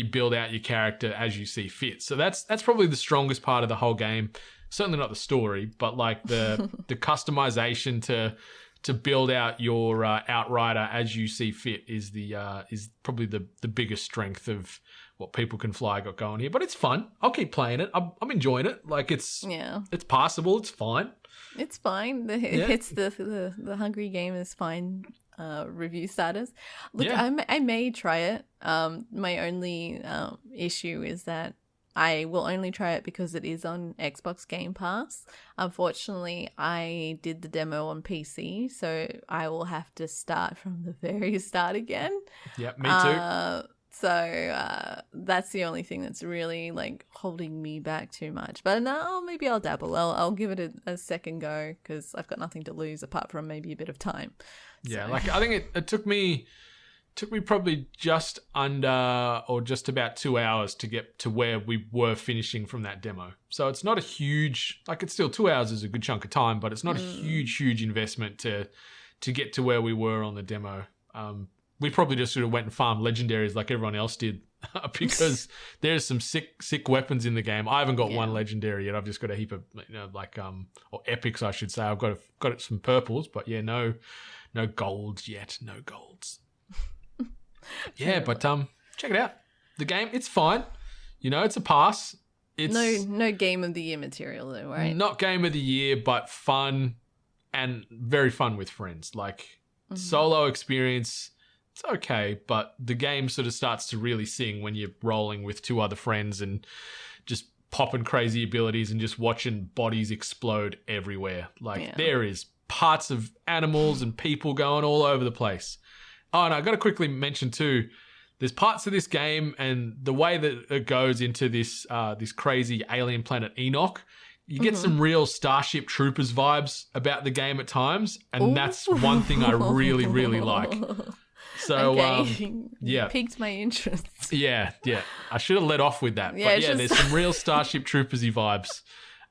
build out your character as you see fit. So that's probably the strongest part of the whole game. Certainly not the story, but like the customization to to build out your Outrider as you see fit is probably the biggest strength of what people can fly got going here. But it's fun. I'll keep playing it. I'm enjoying it. Like it's passable. It's fine. It's fine. It's the Hungry Gamer's fine review status. Look, I may try it. My only issue is that I will only try it because it is on Xbox Game Pass. Unfortunately, I did the demo on PC, so I will have to start from the very start again. Yep, me too. So that's the only thing that's really like holding me back too much. But no, maybe I'll dabble. I'll give it a second go because I've got nothing to lose apart from maybe a bit of time. Yeah, So. like I think it took me probably just under or just about 2 hours to get to where we were finishing from that demo. So it's not a huge, like it's still 2 hours is a good chunk of time, but it's not a huge investment to get to where we were on the demo. We probably just sort of went and farmed legendaries like everyone else did because there's some sick weapons in the game. I haven't got one legendary yet. I've just got a heap of, or epics, I should say. I've got some purples, but yeah, no golds yet. No golds. Yeah, but check it out. The game, it's fine. It's a pass. It's no game of the year material though, right? Not game of the year, but fun and very fun with friends. Like solo experience, it's okay, but the game sort of starts to really sing when you're rolling with two other friends and just popping crazy abilities and just watching bodies explode everywhere. There is parts of animals and people going all over the place. Oh, and I got to quickly mention too, there's parts of this game and the way that it goes into this crazy alien planet Enoch, you get some real Starship Troopers vibes about the game at times, and that's one thing I really, really like. So, okay. Piqued my interest. Yeah. I should have let off with that. Yeah, but there's some real Starship Troopers-y vibes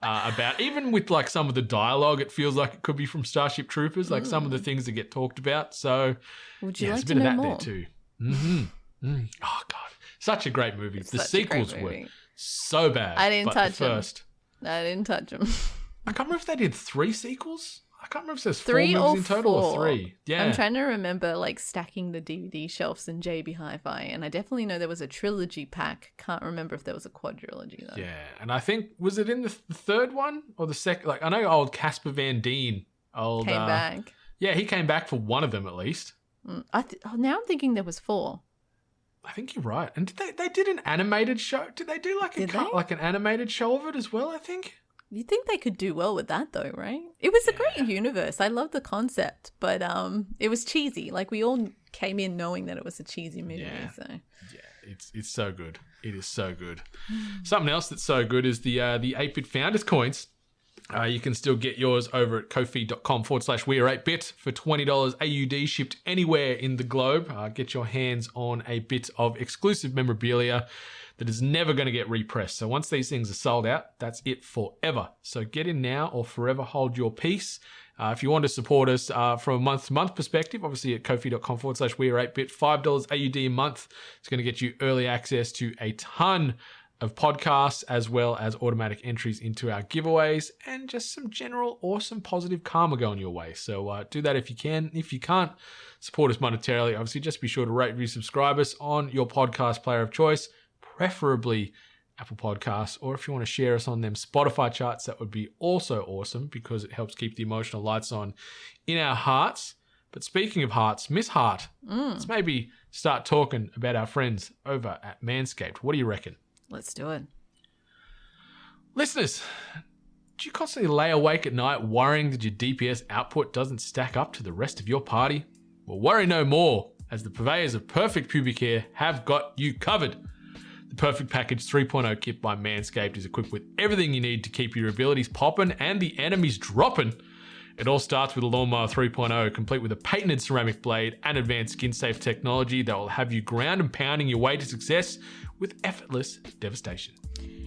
about, even with like some of the dialogue, it feels like it could be from Starship Troopers, like some of the things that get talked about. So, would you like there's a to bit know of that more? there too. Oh, God. Such a great movie. The sequels were so bad. I didn't touch them. I didn't touch them. I can't remember if they did 3 sequels. I can't remember if there's 4 3 movies or in total 4. or 3. Yeah. I'm trying to remember like stacking the DVD shelves in JB Hi-Fi, and I definitely know there was a trilogy pack. Can't remember if there was a quadrilogy though. Yeah, and I think, was it in the third one or the second? Like, I know old Casper Van Dien came back. Yeah, he came back for one of them at least. Now I'm thinking there was 4. I think you're right. And did they did an animated show? Did they do like an animated show of it as well, I think? You'd think they could do well with that though, right? It was a great universe. I love the concept, but it was cheesy. Like we all came in knowing that it was a cheesy movie. Yeah. So It's so good. It is so good. Something else that's so good is the 8-bit Founders Coins. You can still get yours over at ko-fi.com/weare8bit for $20 AUD shipped anywhere in the globe. Get your hands on a bit of exclusive memorabilia that is never going to get repressed. So once these things are sold out, that's it forever. So get in now or forever hold your peace. If you want to support us from a month-to-month perspective, obviously at ko-fi.com/weare8bit, $5 AUD a month. It's going to get you early access to a ton of podcasts as well as automatic entries into our giveaways and just some general awesome positive karma going your way. So do that if you can. If you can't support us monetarily, obviously just be sure to rate, review, subscribe us on your podcast player of choice, preferably Apple Podcasts, or if you want to share us on them Spotify charts, that would be also awesome because it helps keep the emotional lights on in our hearts. But speaking of hearts, Miss Heart, let's maybe start talking about our friends over at Manscaped. What do you reckon? let's do it. Listeners, do you constantly lay awake at night worrying that your DPS output doesn't stack up to the rest of your party? Well, worry no more, as the purveyors of perfect pubic hair have got you covered. The Perfect Package 3.0 kit by Manscaped is equipped with everything you need to keep your abilities popping and the enemies dropping. It all starts with a Lawnmower 3.0, complete with a patented ceramic blade and advanced skin-safe technology that will have you ground and pounding your way to success with effortless devastation.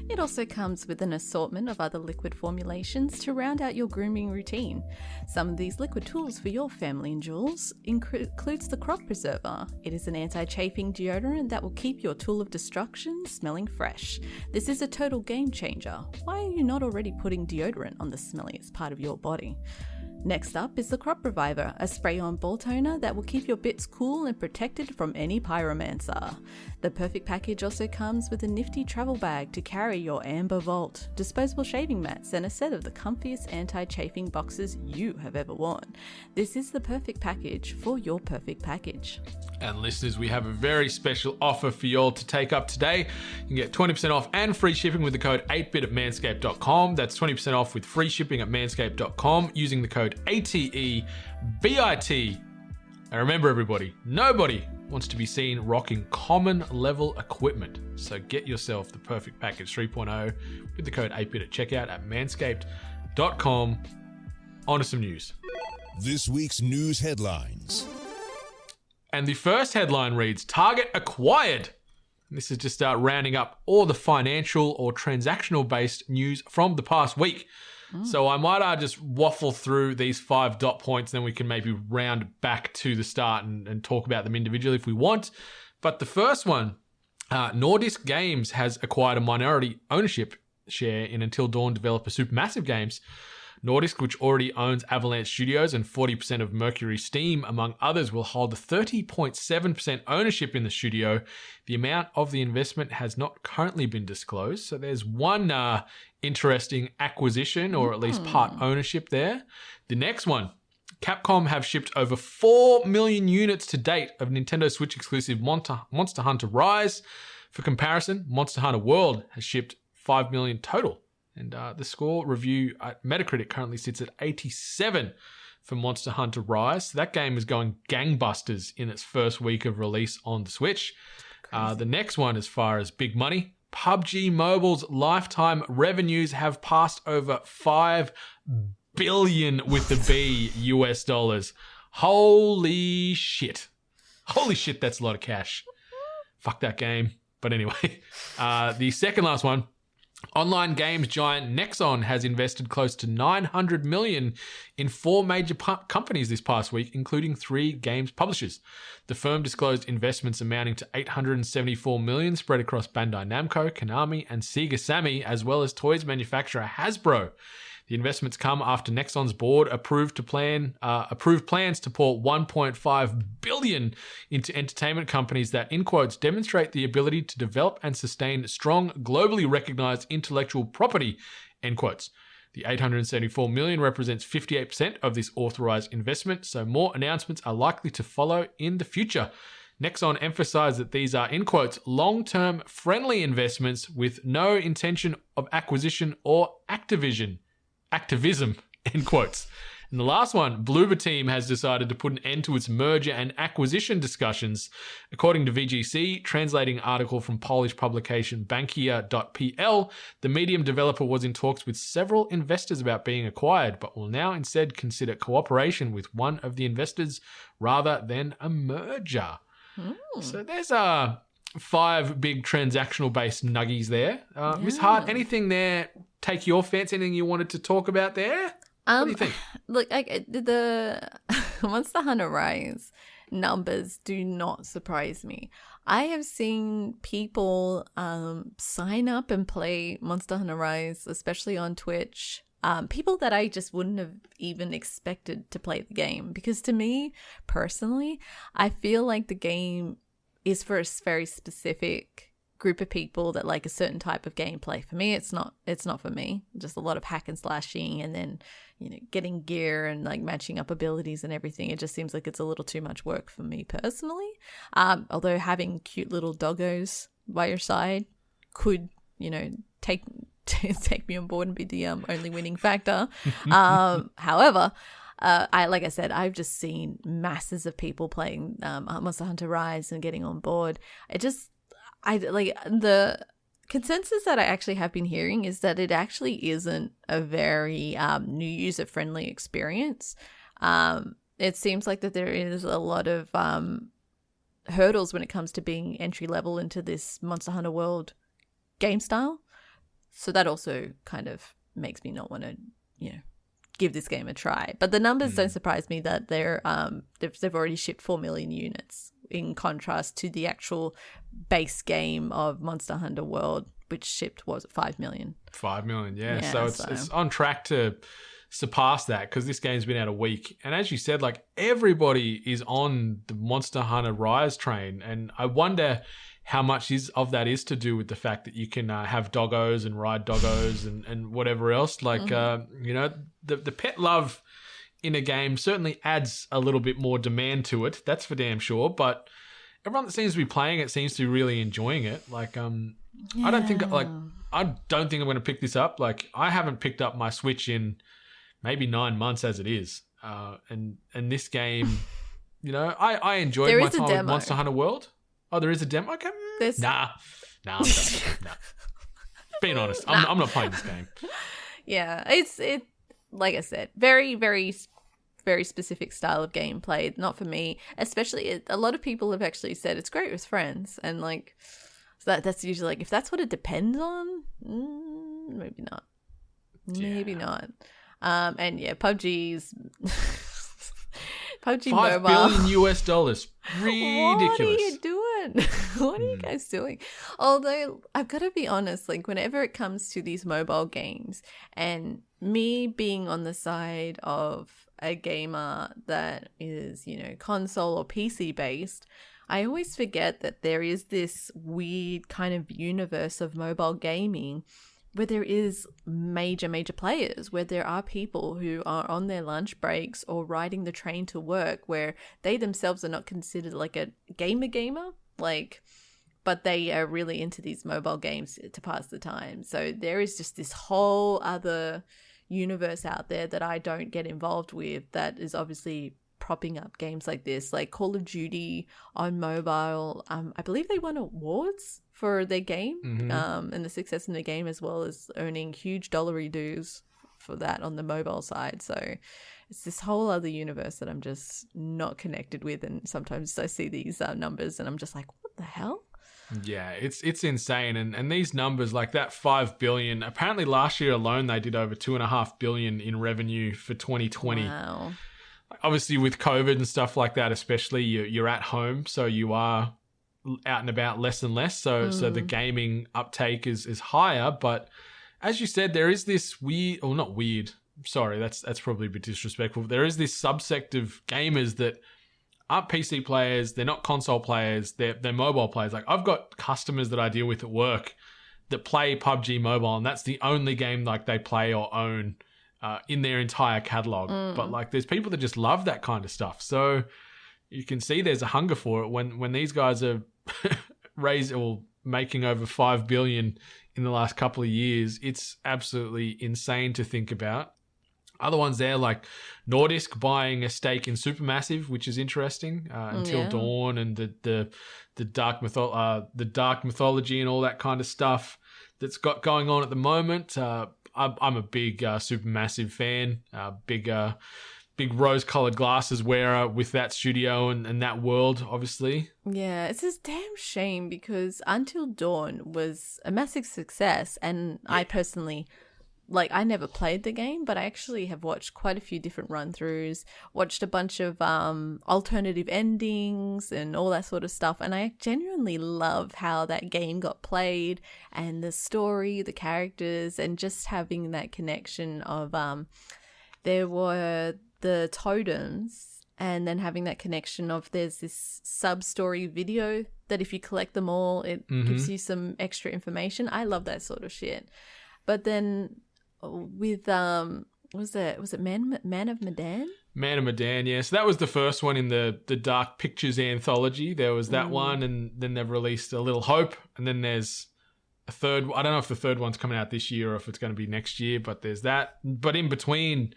It also comes with an assortment of other liquid formulations to round out your grooming routine. Some of these liquid tools for your family and jewels includes the Crop Preserver. It is an anti-chafing deodorant that will keep your tool of destruction smelling fresh. This is a total game changer. Why are you not already putting deodorant on the smelliest part of your body? Next up is the Crop Reviver, a spray-on ball toner that will keep your bits cool and protected from any pyromancer. The perfect package also comes with a nifty travel bag to carry your amber vault, disposable shaving mats, and a set of the comfiest anti-chafing boxes you have ever worn. This is the perfect package for your perfect package. And listeners, we have a very special offer for you all to take up today. You can get 20% off and free shipping with the code 8bit at manscaped.com. That's 20% off with free shipping at manscaped.com using the code ATEBIT. And remember everybody, nobody wants to be seen rocking common level equipment. So get yourself the perfect package 3.0 with the code 8bit at checkout at manscaped.com. On to some news. This week's news headlines. And the first headline reads, Target acquired. This is just rounding up all the financial or transactional based news from the past week. So I might just waffle through these 5 dot points, then we can maybe round back to the start and talk about them individually if we want. But the first one, Nordisk Games has acquired a minority ownership share in Until Dawn developer Supermassive Games. Nordisk, which already owns Avalanche Studios and 40% of Mercury Steam, among others, will hold a 30.7% ownership in the studio. The amount of the investment has not currently been disclosed. So there's one interesting acquisition, or at least part ownership there. The next one, Capcom have shipped over 4 million units to date of Nintendo Switch exclusive Monster Hunter Rise. For comparison, Monster Hunter World has shipped 5 million total. And the score review at Metacritic currently sits at 87 for Monster Hunter Rise. So that game is going gangbusters in its first week of release on the Switch. The next one, as far as big money, PUBG Mobile's lifetime revenues have passed over 5 billion with the B US dollars. Holy shit. Holy shit, that's a lot of cash. Fuck that game. But anyway, the second last one, online games giant Nexon has invested close to $900 million in 4 major companies this past week, including 3 games publishers. The firm disclosed investments amounting to $874 million spread across Bandai Namco, Konami, and Sega Sammy, as well as toys manufacturer Hasbro. The investments come after Nexon's board approved plans to pour $1.5 billion into entertainment companies that, in quotes, demonstrate the ability to develop and sustain strong, globally recognized intellectual property, end quotes. The $874 million represents 58% of this authorized investment, so more announcements are likely to follow in the future. Nexon emphasized that these are, in quotes, long-term friendly investments with no intention of acquisition or activism, end quotes. And the last one, Bloober Team has decided to put an end to its merger and acquisition discussions. According to VGC, translating an article from Polish publication Bankia.pl, the medium developer was in talks with several investors about being acquired, but will now instead consider cooperation with one of the investors rather than a merger. So there's 5 big transactional-based nuggies there. Miss Hart, anything there take your fancy? Anything you wanted to talk about there? What do you think? Look, the Monster Hunter Rise numbers do not surprise me. I have seen people sign up and play Monster Hunter Rise, especially on Twitch. People that I just wouldn't have even expected to play the game. Because to me, personally, I feel like the game is for a very specific group of people that like a certain type of gameplay. For me, it's not for me. Just a lot of hack and slashing and then, getting gear and like matching up abilities and everything. It just seems like it's a little too much work for me personally. Although having cute little doggos by your side could, take me on board and be the only winning factor. However, like I said, I've just seen masses of people playing Monster Hunter Rise and getting on board. The consensus that I actually have been hearing is that it actually isn't a very new user-friendly experience. It seems like that there is a lot of hurdles when it comes to being entry-level into this Monster Hunter World game style. So that also kind of makes me not want to, give this game a try. But the numbers don't surprise me that they've already shipped 4 million units, in contrast to the actual base game of Monster Hunter World, which shipped, was it 5 million? 5 million, yeah. Yeah, So it's on track to surpass that because this game's been out a week. And as you said, like everybody is on the Monster Hunter Rise train. And I wonder how much of that is to do with the fact that you can have doggos and ride doggos and whatever else. Like, you know, the pet love in a game certainly adds a little bit more demand to it. That's for damn sure. But everyone that seems to be playing it seems to be really enjoying it. Like, I don't think I'm going to pick this up. Like, I haven't picked up my Switch in maybe 9 months as it is. And this game, you know, I enjoyed my time with Monster Hunter World. Oh, there is a demo? Okay. Nah, I'm done. Nah. Being honest, I'm not playing this game. Yeah, it's like I said, very, very, very specific style of gameplay. Not for me, especially. A lot of people have actually said it's great with friends, and like, so that's usually like, if that's what it depends on, maybe not. Maybe not. And yeah, PUBG's PUBG $5 Mobile. billion US. Ridiculous. What are you doing? What are you guys doing? Although I've got to be honest, like whenever it comes to these mobile games, and me being on the side of a gamer that is, you know, console or PC based, I always forget that there is this weird kind of universe of mobile gaming where there is major players, where there are people who are on their lunch breaks or riding the train to work, where they themselves are not considered like a gamer, like, but they are really into these mobile games to pass the time. So there is just this whole other universe out there that I don't get involved with that is obviously propping up games like this, like Call of Duty on mobile. I believe they won awards for their game, and the success in the game, as well as earning huge dollary dues for that on the mobile side. So it's this whole other universe that I'm just not connected with, and sometimes I see these numbers and I'm just like, what the hell? Yeah, it's insane. And these numbers, like that 5 billion, apparently last year alone they did over 2.5 billion in revenue for 2020. Wow. Obviously with COVID and stuff like that, especially you're at home, so you are out and about less and less. So the gaming uptake is higher. But as you said, there is this weird, or not weird, sorry, that's probably a bit disrespectful. There is this subsect of gamers that aren't PC players, they're not console players, they're mobile players. Like I've got customers that I deal with at work that play PUBG Mobile, and that's the only game like they play or own in their entire catalog. But like there's people that just love that kind of stuff. So you can see there's a hunger for it when these guys are making over 5 billion in the last couple of years. It's absolutely insane to think about. Other ones there like Nordisk buying a stake in Supermassive, which is interesting. Until Dawn and the dark mythology and all that kind of stuff that's got going on at the moment. I'm a big Supermassive fan. Big rose-colored glasses wearer with that studio and that world, obviously. Yeah, it's a damn shame because Until Dawn was a massive success, and I personally, like, I never played the game, but I actually have watched quite a few different run-throughs, watched a bunch of alternative endings and all that sort of stuff, and I genuinely love how that game got played and the story, the characters, and just having that connection of there were the totems, and then having that connection of there's this sub-story video that if you collect them all, it gives you some extra information. I love that sort of shit. But then with was it Man of Medan? Man of Medan, yeah. So that was the first one in the Dark Pictures anthology. There was that one, and then they've released A Little Hope, and then there's a third. I don't know if the third one's coming out this year or if it's going to be next year, but there's that. But in between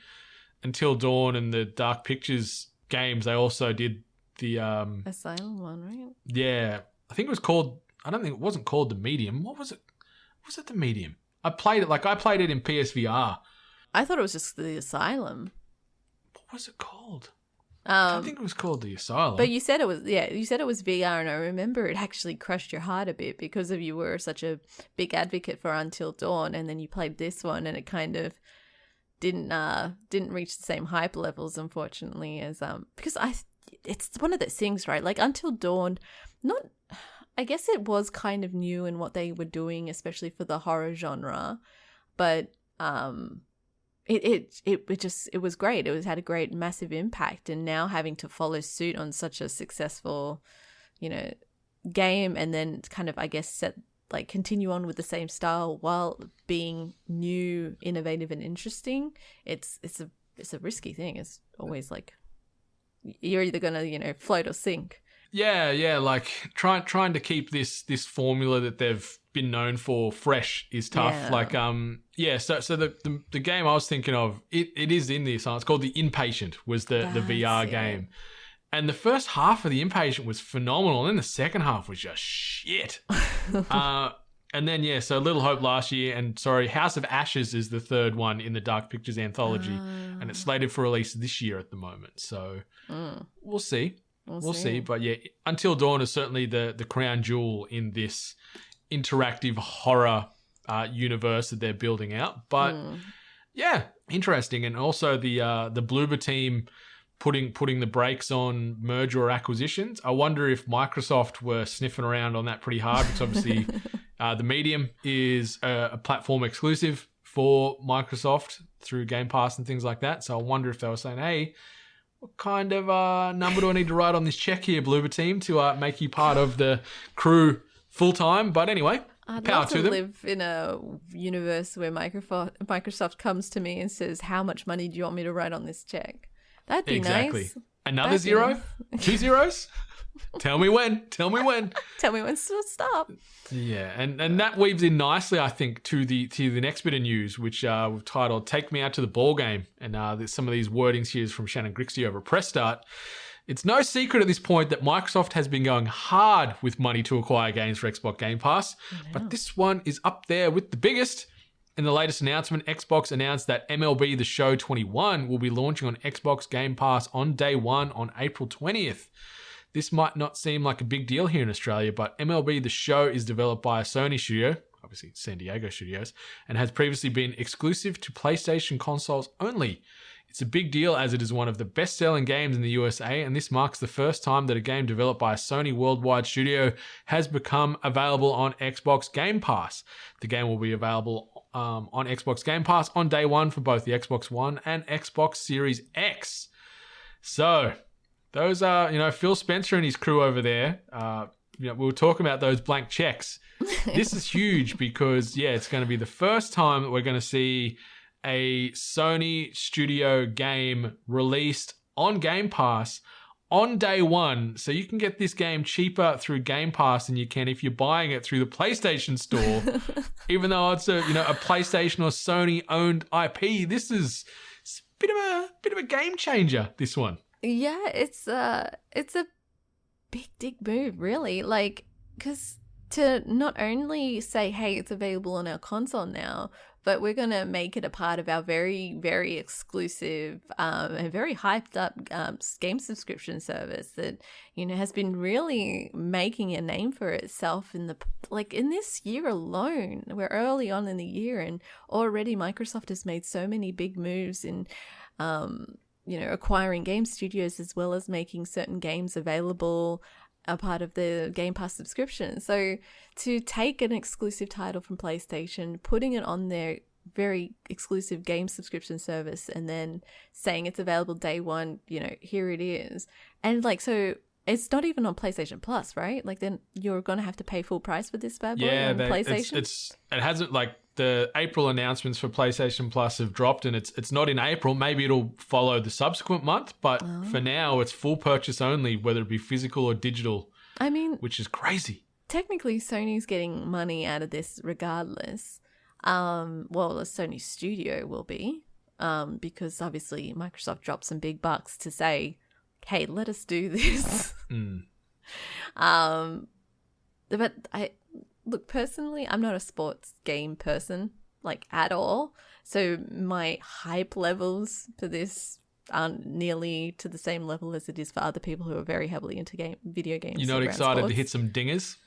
Until Dawn and the Dark Pictures games, they also did the Asylum one, right? Yeah, I think it was called. I don't think it wasn't called The Medium. What was it? Was it The Medium? I played it in PSVR. I thought it was just The Asylum. What was it called? I think it was called The Asylum. But you said it was VR, and I remember it actually crushed your heart a bit because you were such a big advocate for Until Dawn, and then you played this one, and it kind of didn't reach the same hype levels, unfortunately, as because it's one of those things, right? Like Until Dawn, I guess it was kind of new in what they were doing, especially for the horror genre, but it was great. It had a great massive impact, and now having to follow suit on such a successful, game, and then kind of, I guess, continue on with the same style while being new, innovative, and interesting. It's a risky thing. It's always like you're either gonna float or sink. Yeah, like trying to keep this formula that they've been known for fresh is tough. Yeah. Like so the game I was thinking of, it is in this. It's called The Inpatient, was the VR game. And the first half of The Inpatient was phenomenal, and then the second half was just shit. And then, so Little Hope last year, and House of Ashes is the third one in the Dark Pictures anthology, and it's slated for release this year at the moment. So we'll see. We'll see. But yeah, Until Dawn is certainly the crown jewel in this interactive horror universe that they're building out. But yeah, interesting. And also the Bloober team putting the brakes on merger or acquisitions. I wonder if Microsoft were sniffing around on that pretty hard, because obviously the Medium is a platform exclusive for Microsoft through Game Pass and things like that. So I wonder if they were saying, hey, what kind of number do I need to write on this check here, Bloober team, to make you part of the crew full time? But anyway, I'd power love to to them. live in a universe where Microsoft comes to me and says, how much money do you want me to write on this check? That'd be nice. Another zero? 2 zeros? Tell me when. Tell me when to stop. Yeah, and that weaves in nicely, I think, to the next bit of news, which we've titled "Take Me Out to the Ball Game," and there's some of these wordings here is from Shannon Grixey over at Press Start. It's no secret at this point that Microsoft has been going hard with money to acquire games for Xbox Game Pass, but this one is up there with the biggest. In the latest announcement, Xbox announced that MLB The Show 21 will be launching on Xbox Game Pass on day one on April 20th. This might not seem like a big deal here in Australia, but MLB The Show is developed by a Sony studio, obviously San Diego Studios, and has previously been exclusive to PlayStation consoles only. It's a big deal as it is one of the best-selling games in the USA, and this marks the first time that a game developed by a Sony worldwide studio has become available on Xbox Game Pass. The game will be available on Xbox Game Pass on day one for both the Xbox One and Xbox Series X. So those are, Phil Spencer and his crew over there. We were talking about those blank checks. This is huge because, it's going to be the first time that we're going to see a Sony studio game released on Game Pass on day one. So you can get this game cheaper through Game Pass than you can if you're buying it through the PlayStation Store. Even though it's a PlayStation or Sony owned IP, this is a bit of a game changer, this one. Yeah, it's a big dick move, really. Like, because to not only say, hey, it's available on our console now, but we're going to make it a part of our very, very exclusive and very hyped up game subscription service that, has been really making a name for itself in this year alone. We're early on in the year, and already Microsoft has made so many big moves in acquiring game studios, as well as making certain games available a part of the Game Pass subscription. So to take an exclusive title from PlayStation, putting it on their very exclusive game subscription service, and then saying it's available day one, here it is. And so it's not even on PlayStation Plus, right? Then you're going to have to pay full price for this bad boy on PlayStation. It hasn't, the April announcements for PlayStation Plus have dropped, and it's not in April. Maybe it'll follow the subsequent month, but for now it's full purchase only, whether it be physical or digital. I mean, which is crazy. Technically, Sony's getting money out of this regardless. Well, a Sony studio will be, because obviously Microsoft dropped some big bucks to say, hey, let us do this. But look, personally, I'm not a sports game person, at all. So my hype levels for this aren't nearly to the same level as it is for other people who are very heavily into video games. You're not excited to hit some dingers?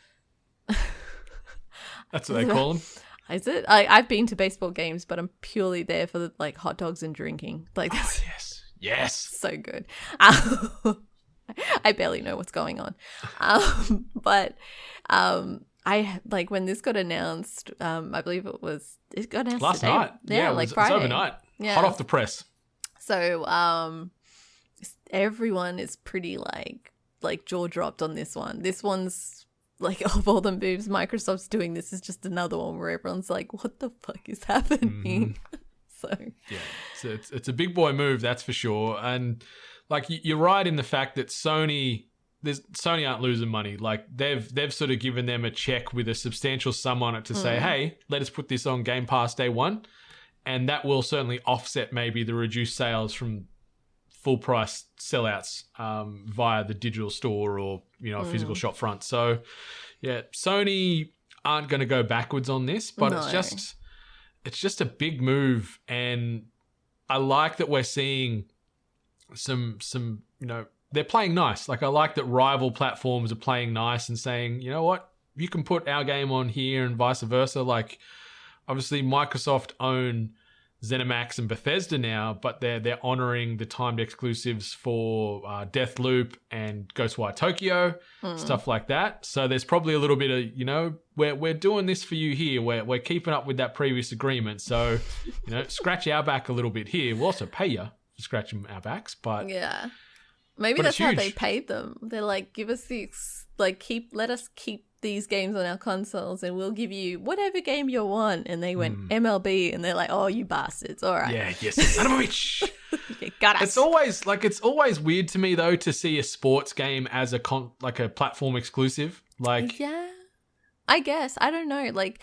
That's what they call them. Is it? I've been to baseball games, but I'm purely there for hot dogs and drinking. That's yes, so good. I barely know what's going on. But I like when this got announced. I believe it got announced last today. night. Yeah, like Friday. It's overnight. Yeah. Hot off the press. So everyone is pretty like jaw dropped on this one. This one's like, of all the moves Microsoft's doing, this is just another one where everyone's like, what the fuck is happening? So yeah, so it's a big boy move, that's for sure. And like you're right in the fact that Sony aren't losing money. Like they've sort of given them a check with a substantial sum on it to say, hey, let us put this on Game Pass day one, and that will certainly offset maybe the reduced sales from full price sellouts via the digital store or a physical shop front. So yeah, Sony aren't going to go backwards on this, but No. it's just a big move, and I like that we're seeing some they're playing nice. Like I like that rival platforms are playing nice and saying, you know what, you can put our game on here and vice versa. Like obviously Microsoft own ZeniMax and Bethesda now, but they're honoring the timed exclusives for Deathloop and Ghostwire Tokyo, stuff like that. So there's probably a little bit of, we're doing this for you here. We're keeping up with that previous agreement. So, scratch our back a little bit here. We'll also pay you for scratching our backs, but yeah, maybe but that's it's how huge. they paid them. They're like, give us let us keep these games on our consoles and we'll give you whatever game you want. And they went MLB and they're like, oh, you bastards. All right. Yeah, yes, son of a bitch. Okay, got us. It's always weird to me though to see a sports game as a platform exclusive. Like, yeah, I guess. I don't know. Like,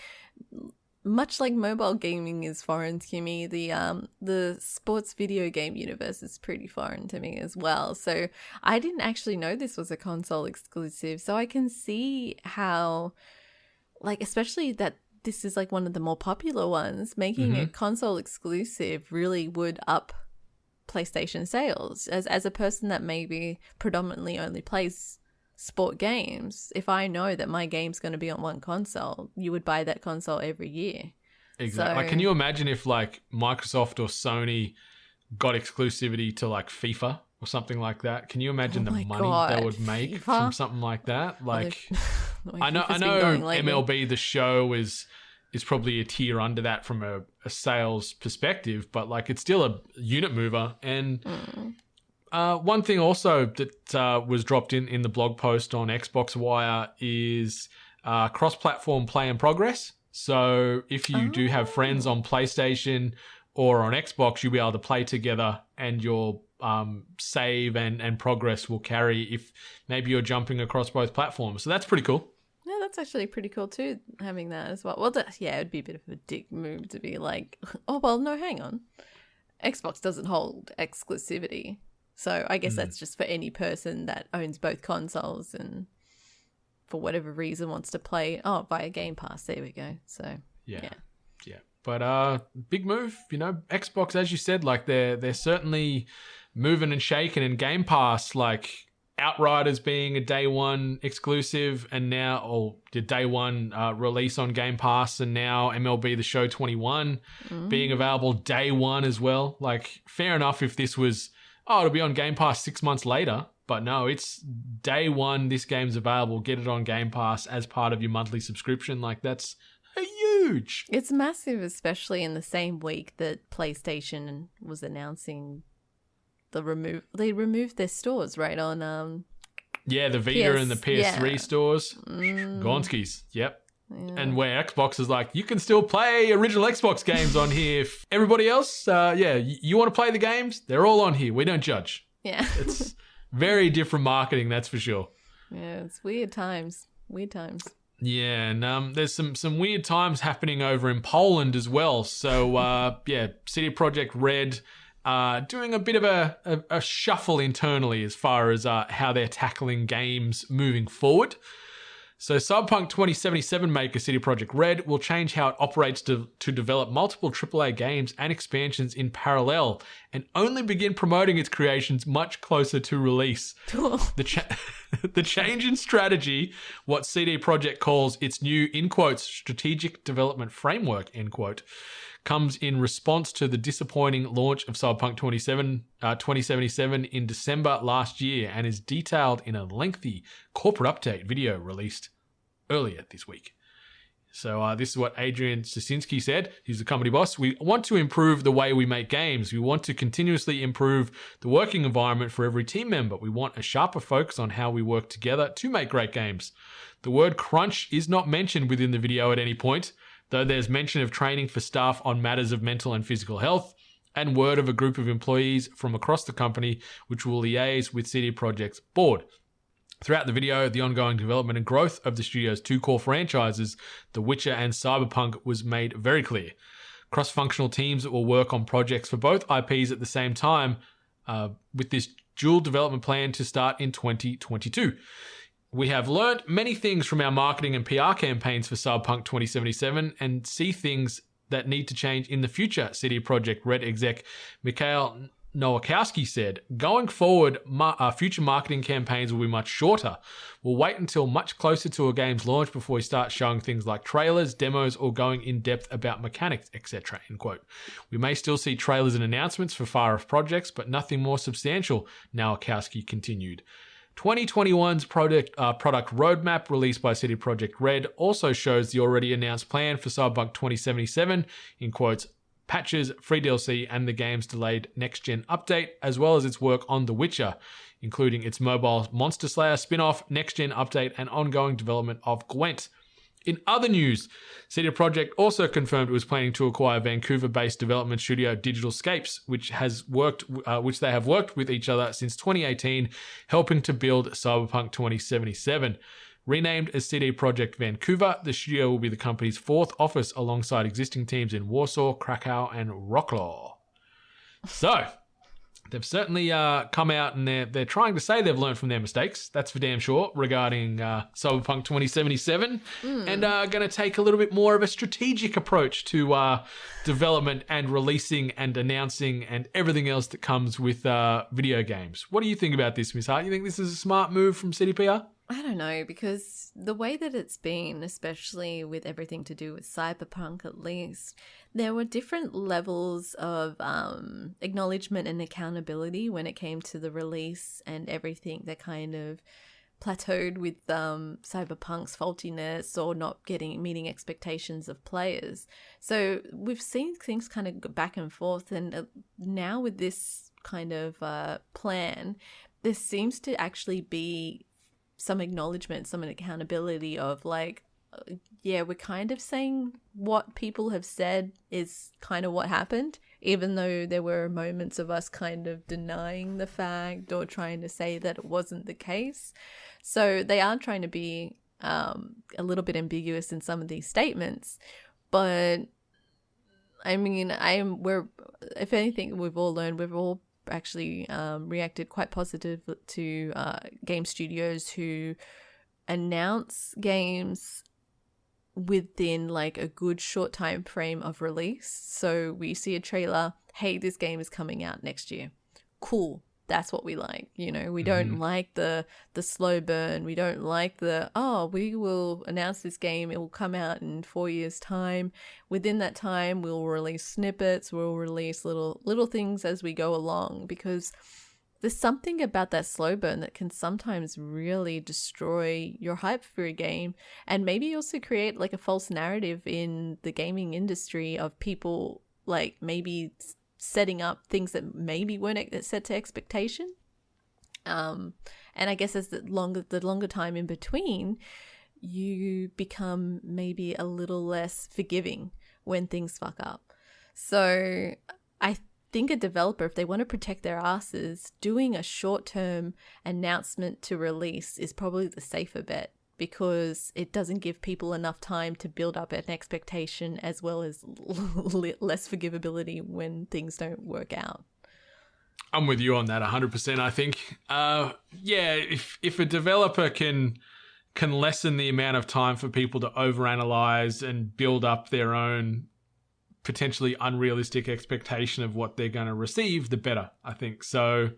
much like mobile gaming is foreign to me, the sports video game universe is pretty foreign to me as well. So I didn't actually know this was a console exclusive. So I can see how, like, especially that this is like one of the more popular ones, making a console exclusive really would up PlayStation sales. As a person that maybe predominantly only plays sport games, if I know that my game's going to be on one console, you would buy that console every year. Exactly. So, Like, can you imagine if like Microsoft or Sony got exclusivity to like FIFA or something like that? Can you imagine Oh the my money God, they would make FIFA? from something like that? Like, I know FIFA's been going lately. MLB the Show is probably a tier under that from a sales perspective, but like it's still a unit mover. And one thing also that was dropped in the blog post on Xbox Wire is cross-platform play in progress. So if you do have friends on PlayStation or on Xbox, you'll be able to play together and your save and progress will carry if maybe you're jumping across both platforms. So that's pretty cool. Yeah, that's actually pretty cool too, having that as well. Well, yeah, it'd be a bit of a dick move to be like, oh, well, no, hang on. Xbox doesn't hold exclusivity. So I guess that's just for any person that owns both consoles and for whatever reason wants to play via Game Pass. There we go. So yeah. But big move, Xbox, as you said, like they're certainly moving and shaking, and Game Pass, like Outriders being a day one exclusive, and now the day one release on Game Pass, and now MLB The Show 21 being available day one as well. Like, fair enough if this was, it'll be on Game Pass 6 months later. But no, it's day one, this game's available. Get it on Game Pass as part of your monthly subscription. Like, that's huge. It's massive, especially in the same week that PlayStation was announcing they removed their stores, right, on Yeah, the Vita and the PS3 stores. Mm. Gonskis, yep. Yeah. And where Xbox is like, you can still play original Xbox games on here. Everybody else, you want to play the games? They're all on here. We don't judge. Yeah. It's very different marketing, that's for sure. Yeah, it's weird times. Yeah, and there's some weird times happening over in Poland as well. So, CD Projekt Red doing a bit of a shuffle internally as far as how they're tackling games moving forward. So Cyberpunk 2077 maker CD Projekt Red will change how it operates to develop multiple AAA games and expansions in parallel, and only begin promoting its creations much closer to release. The change in strategy, what CD Projekt calls its new, in quotes, strategic development framework, end quote, comes in response to the disappointing launch of Cyberpunk 2077 in December last year and is detailed in a lengthy corporate update video released earlier this week. So this is what Adrian Sasinski said. He's the company boss. We want to improve the way we make games. We want to continuously improve the working environment for every team member. We want a sharper focus on how we work together to make great games. The word crunch is not mentioned within the video at any point, though there's mention of training for staff on matters of mental and physical health, and word of a group of employees from across the company which will liaise with CD Projekt's board. Throughout the video, the ongoing development and growth of the studio's two core franchises, The Witcher and Cyberpunk, was made very clear. Cross-functional teams that will work on projects for both IPs at the same time, with this dual development plan to start in 2022. We have learned many things from our marketing and PR campaigns for Cyberpunk 2077 and see things that need to change in the future, CD Projekt Red exec Mikhail Nowakowski said. Going forward, future marketing campaigns will be much shorter. We'll wait until much closer to a game's launch before we start showing things like trailers, demos, or going in depth about mechanics, etc. End quote. We may still see trailers and announcements for far-off projects, but nothing more substantial, Nowakowski continued. 2021's product roadmap released by CD Projekt Red also shows the already announced plan for Cyberpunk 2077, in quotes, patches, free DLC, and the game's delayed next-gen update, as well as its work on The Witcher, including its mobile Monster Slayer spin-off, next-gen update, and ongoing development of Gwent. In other news, CD Projekt also confirmed it was planning to acquire Vancouver-based development studio Digital Scapes, which they have worked with each other since 2018, helping to build Cyberpunk 2077. Renamed as CD Projekt Vancouver, the studio will be the company's fourth office alongside existing teams in Warsaw, Krakow, and Wroclaw. So, they've certainly come out and they're trying to say they've learned from their mistakes. That's for damn sure, regarding Cyberpunk 2077. And going to take a little bit more of a strategic approach to development and releasing and announcing and everything else that comes with video games. What do you think about this, Miss Hart? You think this is a smart move from CDPR? I don't know, because the way that it's been, especially with everything to do with Cyberpunk at least, there were different levels of acknowledgement and accountability when it came to the release, and everything that kind of plateaued with Cyberpunk's faultiness or not meeting expectations of players. So we've seen things kind of go back and forth, and now with this kind of plan, there seems to actually be some acknowledgement, some accountability of like, yeah, we're kind of saying what people have said is kind of what happened, even though there were moments of us kind of denying the fact or trying to say that it wasn't the case. So they are trying to be a little bit ambiguous in some of these statements, but I mean, if anything, we've all actually reacted quite positive to game studios who announce games within like a good short time frame of release. So we see a trailer, hey, this game is coming out next year. Cool. That's what we like. You know, we don't like the slow burn. We don't like we will announce this game. It will come out in 4 years' time. Within that time, we'll release snippets. We'll release little things as we go along, because there's something about that slow burn that can sometimes really destroy your hype for a game, and maybe also create like a false narrative in the gaming industry of people like maybe setting up things that maybe weren't set to expectation. And I guess as the longer time in between, you become maybe a little less forgiving when things fuck up. So I think a developer, if they want to protect their asses, doing a short-term announcement to release is probably the safer bet, because it doesn't give people enough time to build up an expectation, as well as less forgivability when things don't work out. I'm with you on that 100%, I think. If a developer can lessen the amount of time for people to overanalyze and build up their own potentially unrealistic expectation of what they're going to receive, the better, I think. So,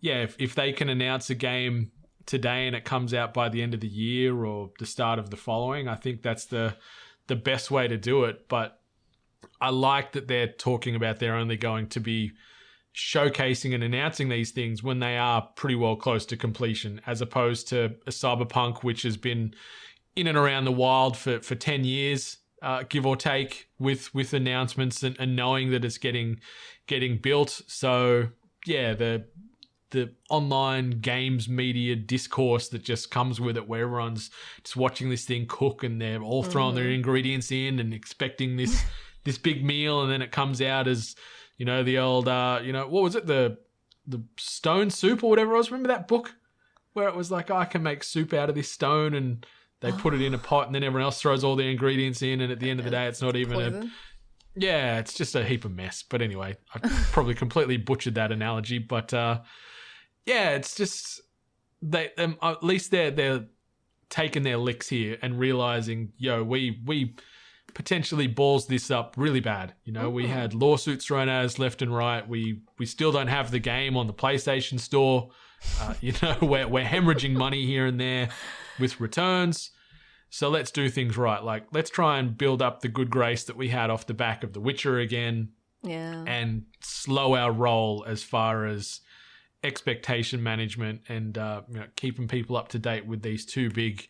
if they can announce a game today and it comes out by the end of the year or the start of the following, I think that's the best way to do it. But I like that they're talking about they're only going to be showcasing and announcing these things when they are pretty well close to completion, as opposed to a Cyberpunk, which has been in and around the wild for 10 years, give or take, with announcements and knowing that it's getting built. So yeah, the online games media discourse that just comes with it, where everyone's just watching this thing cook and they're all throwing their ingredients in and expecting this big meal, and then it comes out as, you know, the old what was it, the stone soup or whatever it was. Remember that book where it was like, I can make soup out of this stone, and they put it in a pot and then everyone else throws all their ingredients in, and at the end of the day it's not even it's just a heap of mess. But anyway, I probably completely butchered that analogy, but it's just at least they're taking their licks here and realizing, we potentially balls this up really bad. You know, we had lawsuits thrown at us left and right. We still don't have the game on the PlayStation Store. We're hemorrhaging money here and there with returns. So let's do things right. Like, let's try and build up the good grace that we had off the back of The Witcher again. Yeah. And slow our roll as far as expectation management and keeping people up to date with these two big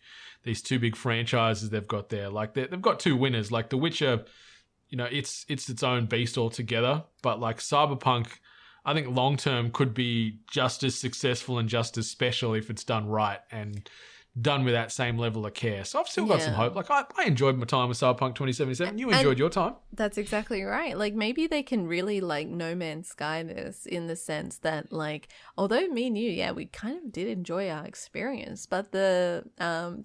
franchises they've got there. Like, they've got two winners. Like The Witcher, it's its own beast altogether. But like Cyberpunk, I think long term could be just as successful and just as special if it's done right and done with that same level of care. So I've still got some hope. Like, I enjoyed my time with Cyberpunk 2077. You enjoyed your time. That's exactly right. Like, maybe they can really like No Man's Sky this, in the sense that, like, although me and you, we kind of did enjoy our experience, but the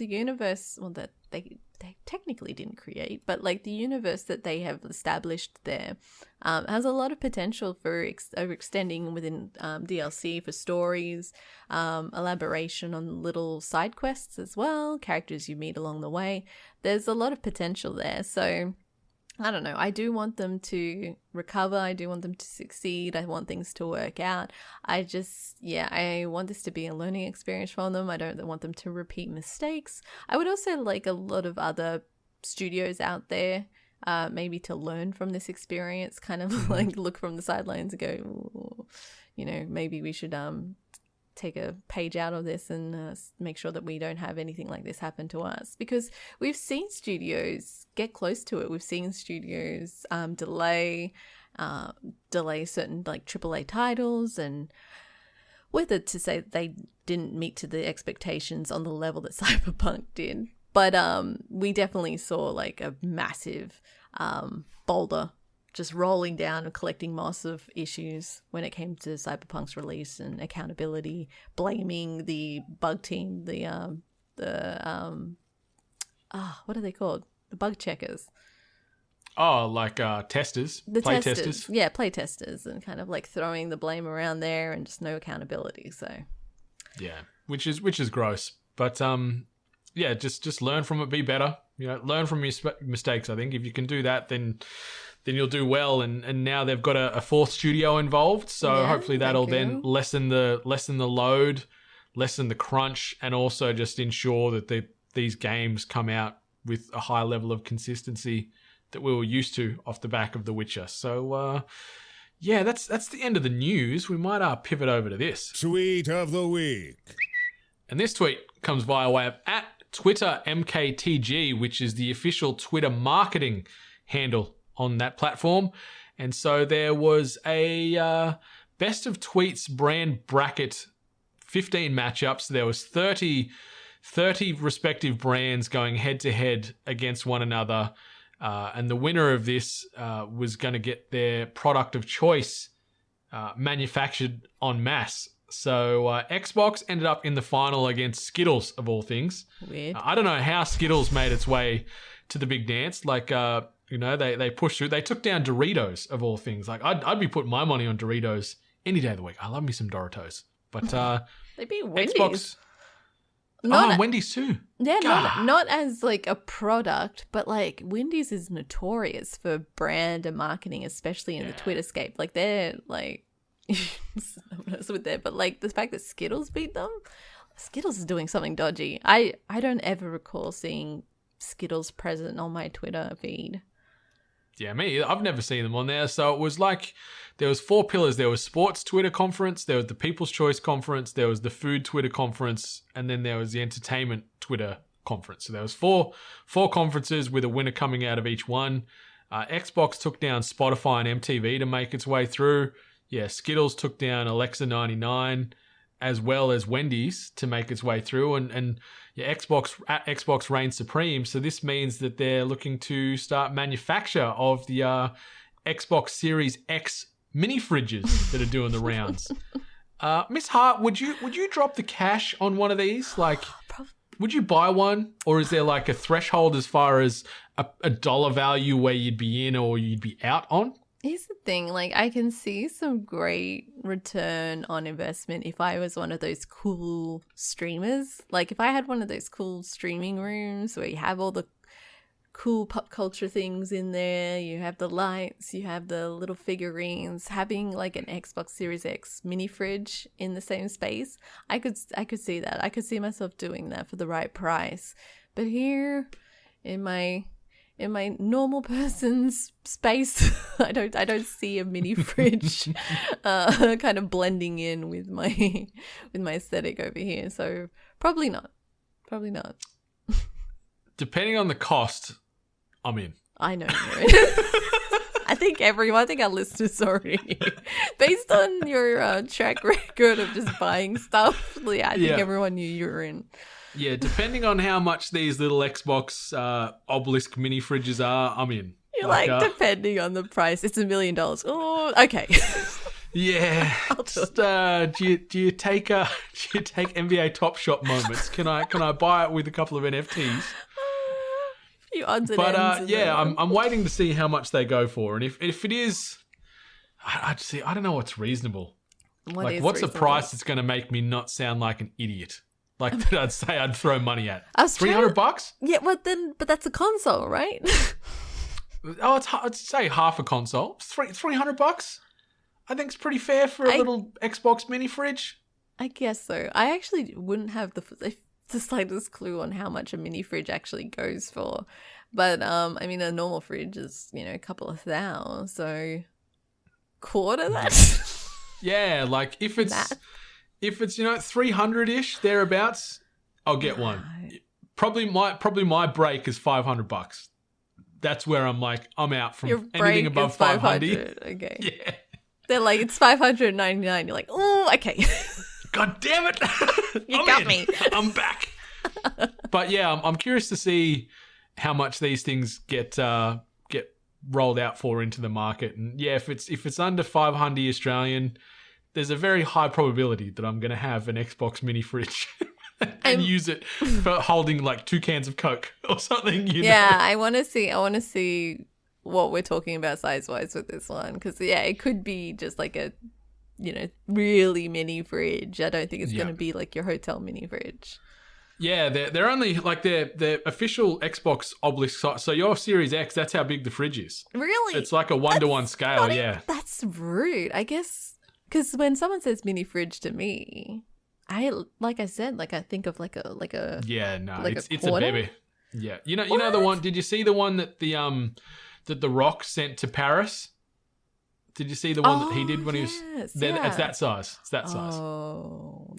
universe, well, that they technically didn't create, but like the universe that they have established there has a lot of potential for overextending within DLC for stories, elaboration on little side quests as well, characters you meet along the way. There's a lot of potential there. So I don't know. I do want them to recover. I do want them to succeed. I want things to work out. I want this to be a learning experience for them. I don't want them to repeat mistakes. I would also like a lot of other studios out there, maybe to learn from this experience, kind of like look from the sidelines and go, ooh, maybe we should take a page out of this and make sure that we don't have anything like this happen to us, because we've seen studios get close to it. We've seen studios delay certain like AAA titles, and whether to say that they didn't meet to the expectations on the level that Cyberpunk did, but we definitely saw like a massive boulder just rolling down and collecting moss of issues when it came to Cyberpunk's release and accountability, blaming the bug team, what are they called? The bug checkers. Oh, like testers, play testers. Yeah, play testers, and kind of like throwing the blame around there and just no accountability. So yeah, which is gross. But just learn from it, be better. Learn from your mistakes. I think if you can do that, then you'll do well. And now they've got a fourth studio involved, so hopefully that'll then lessen the load, lessen the crunch, and also just ensure that these games come out with a high level of consistency that we were used to off the back of The Witcher. So that's the end of the news. We might pivot over to this Tweet of the week. And this tweet comes via way of @TwitterMKTG, which is the official Twitter marketing handle on that platform. And so there was a best of tweets brand bracket, 15 matchups. There was 30 respective brands going head to head against one another. And the winner of this was going to get their product of choice manufactured en masse. So Xbox ended up in the final against Skittles, of all things. Weird. I don't know how Skittles made its way to the big dance. Like, they pushed through. They took down Doritos, of all things. Like, I'd be putting my money on Doritos any day of the week. I love me some Doritos. But they beat Wendy's. Xbox. Wendy's too. Yeah, not as like a product, but like Wendy's is notorious for brand and marketing, especially in the Twitterscape. Like, they're like with that, but like the fact that Skittles beat them, Skittles is doing something dodgy. I don't ever recall seeing Skittles present on my Twitter feed. I've never seen them on there. So it was like there was 4 pillars. There was sports Twitter conference, there was the People's Choice conference, there was the food Twitter conference, and then there was the entertainment Twitter conference. So there was four conferences with a winner coming out of each one. Xbox took down Spotify and MTV to make its way through. Yeah, Skittles took down Alexa 99, as well as Wendy's to make its way through. And Xbox reigns supreme. So this means that they're looking to start manufacture of the Xbox Series X mini fridges that are doing the rounds. Miss Hart, would you drop the cash on one of these? Like, would you buy one, or is there like a threshold as far as a dollar value where you'd be in or you'd be out on? Here's the thing, like I can see some great return on investment if I was one of those cool streamers. Like if I had one of those cool streaming rooms where you have all the cool pop culture things in there, you have the lights, you have the little figurines, having like an Xbox Series X mini fridge in the same space, I could see that. I could see myself doing that for the right price. But here in my normal person's space, I don't see a mini fridge kind of blending in with my aesthetic over here. So probably not. Depending on the cost, I'm in. I know. I think our listeners already, based on your track record of just buying stuff, I think everyone knew you were in. Yeah, depending on how much these little Xbox obelisk mini fridges are, I'm in. You're like depending on the price, it's $1 million. Oh, okay. Yeah. Do you take NBA Top Shot moments? Can I buy it with a couple of NFTs? Few odds and ends. I'm waiting to see how much they go for, and if it is, I don't know what's reasonable. What's reasonable? A price that's going to make me not sound like an idiot? Like that I'd say I'd throw money at. $300? Yeah, but that's a console, right? Oh, I'd say half a console. $300? I think it's pretty fair for a little Xbox mini fridge. I guess so. I actually wouldn't have the slightest clue on how much a mini fridge actually goes for. But, I mean, a normal fridge is, a couple of $1,000. So, quarter that? Yeah, like if it's... Math. If it's 300-ish thereabouts, I'll get one. Probably my break is $500. That's where I'm like I'm out from anything above 500. Okay. Yeah. They're like it's $599. You're like, oh, okay. God damn it! You got me. I'm back. But yeah, I'm curious to see how much these things get rolled out for into the market. And yeah, if it's under 500 Australian, there's a very high probability that I'm going to have an Xbox mini fridge and use it for holding like 2 cans of Coke or something. Yeah, I want to see what we're talking about size-wise with this one. Because, yeah, it could be just like a, really mini fridge. I don't think it's going to be like your hotel mini fridge. Yeah, they're only like their official Xbox obelisk size. So your Series X, that's how big the fridge is. Really? It's like a 1-to-1 scale, yeah. That's rude, I guess. Because when someone says mini fridge to me, I think of like a yeah, no, like it's a baby. Yeah, you know the one. Did you see the one that the Rock sent to Paris? Did you see the one that he did when he was? Yeah. It's that size. It's that size. Oh,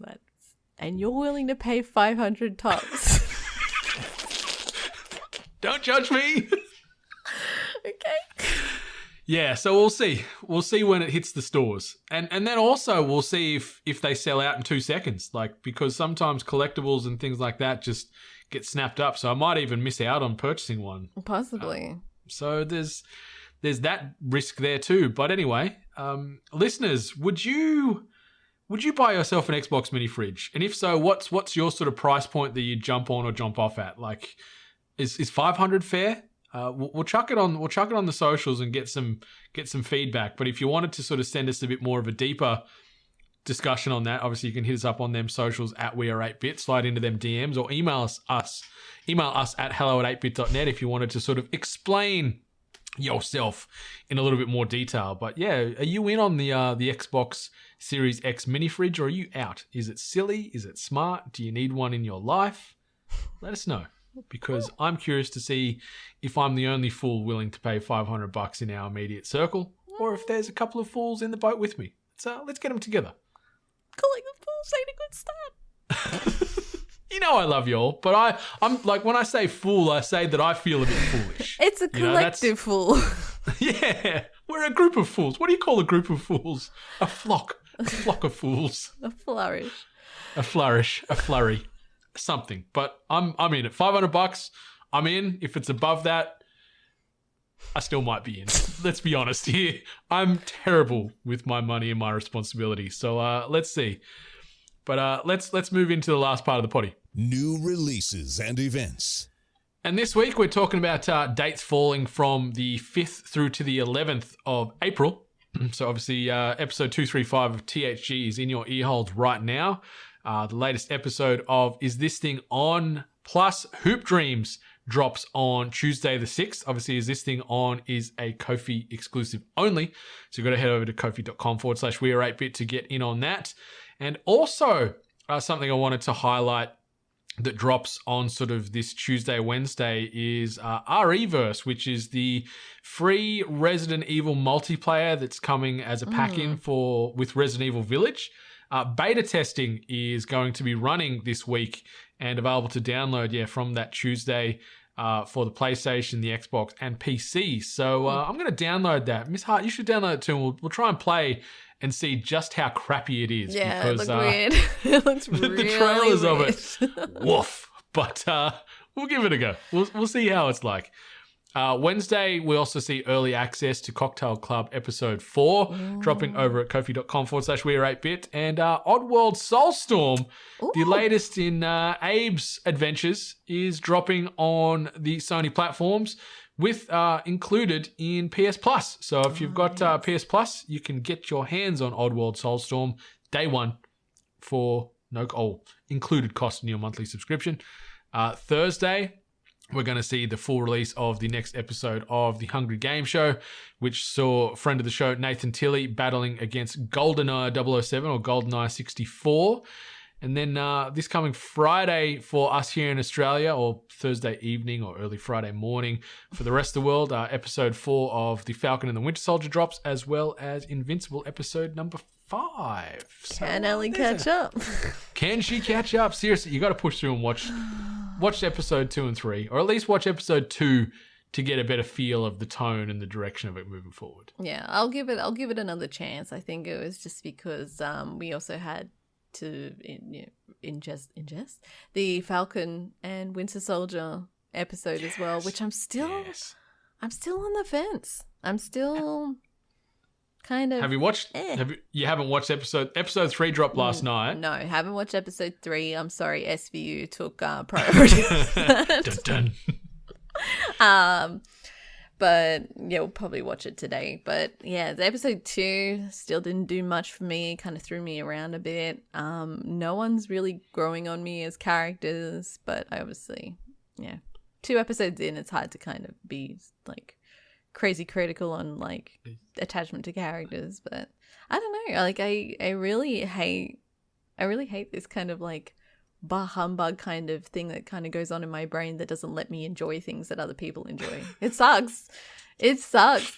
and you're willing to pay 500 tops. Don't judge me. Okay. Yeah, so we'll see. We'll see when it hits the stores. And then also we'll see if they sell out in 2 seconds. Like, because sometimes collectibles and things like that just get snapped up. So I might even miss out on purchasing one. Possibly. So there's that risk there too. But anyway, listeners, would you buy yourself an Xbox mini fridge? And if so, what's your sort of price point that you jump on or jump off at? Like, is 500 fair? We'll chuck it on the socials and get some feedback. But if you wanted to sort of send us a bit more of a deeper discussion on that, obviously you can hit us up on them socials at We Are 8-Bit, slide into them DMs, or email us at hello@8bit.net if you wanted to sort of explain yourself in a little bit more detail. But yeah, are you in on the Xbox Series X mini fridge, or are you out? Is it silly? Is it smart? Do you need one in your life? Let us know. because I'm curious to see if I'm the only fool willing to pay $500 in our immediate circle, or if there's a couple of fools in the boat with me. So let's get them together. Calling the fools ain't a good start. You know I love y'all, but I'm like, when I say fool, I say that I feel a bit foolish. It's a collective fool. Yeah, we're a group of fools. What do you call a group of fools? A flock. A flock of fools. A flourish. A flourish. A flurry. Something. But I'm in at $500. I'm in. If it's above that, I still might be in. Let's be honest here. I'm terrible with my money and my responsibility. So let's see. But let's move into the last part of the potty. New releases and events. And this week we're talking about dates falling from the 5th through to the 11th of April. So obviously episode 235 of THG is in your earholes right now. The latest episode of Is This Thing On? Plus Hoop Dreams drops on Tuesday the 6th. Obviously, Is This Thing On is a Ko-fi exclusive only. So you've got to head over to ko-fi.com/weare8bit to get in on that. And also something I wanted to highlight that drops on sort of this Tuesday, Wednesday is REverse, which is the free Resident Evil multiplayer that's coming as a pack-in with Resident Evil Village. Beta testing is going to be running this week and available to download, from that Tuesday for the PlayStation, the Xbox, and PC. So I'm going to download that. Miss Hart, you should download it too. And we'll try and play and see just how crappy it is. Yeah, because, it looks weird. It looks really the trailers weird. of it, woof. But we'll give it a go. We'll see how it's like. Wednesday, we also see early access to Cocktail Club episode 4, dropping over at ko-fi.com/weare8bit. And Oddworld Soulstorm, the latest in Abe's adventures, is dropping on the Sony platforms with included in PS Plus. So if you've got PS Plus, you can get your hands on Oddworld Soulstorm day one for included cost in your monthly subscription. Thursday, we're going to see the full release of the next episode of The Hungry Game Show, which saw friend of the show Nathan Tilley battling against GoldenEye 007 or GoldenEye 64. And then this coming Friday for us here in Australia, or Thursday evening or early Friday morning for the rest of the world, episode 4 of The Falcon and the Winter Soldier drops, as well as Invincible episode number 5. Can Ellie catch up? Can she catch up? Seriously, you got to push through and watch episode 2 and 3, or at least watch episode 2 to get a better feel of the tone and the direction of it moving forward. Yeah, I'll give it another chance. I think it was just because we also had to ingest the Falcon and Winter Soldier episode as well, which I'm still on the fence. I'm still kind of. Have you watched? You haven't watched episode 3 dropped last night. No, haven't watched episode 3. I'm sorry, SVU took priority. Dun, dun. But yeah, we'll probably watch it today. But yeah, the episode 2 still didn't do much for me. Kind of threw me around a bit. No one's really growing on me as characters, but I obviously, 2 episodes in, it's hard to kind of be like crazy critical on like attachment to characters. But I don't know. Like I really hate this kind of like bah humbug kind of thing that kind of goes on in my brain that doesn't let me enjoy things that other people enjoy. It sucks. It sucks.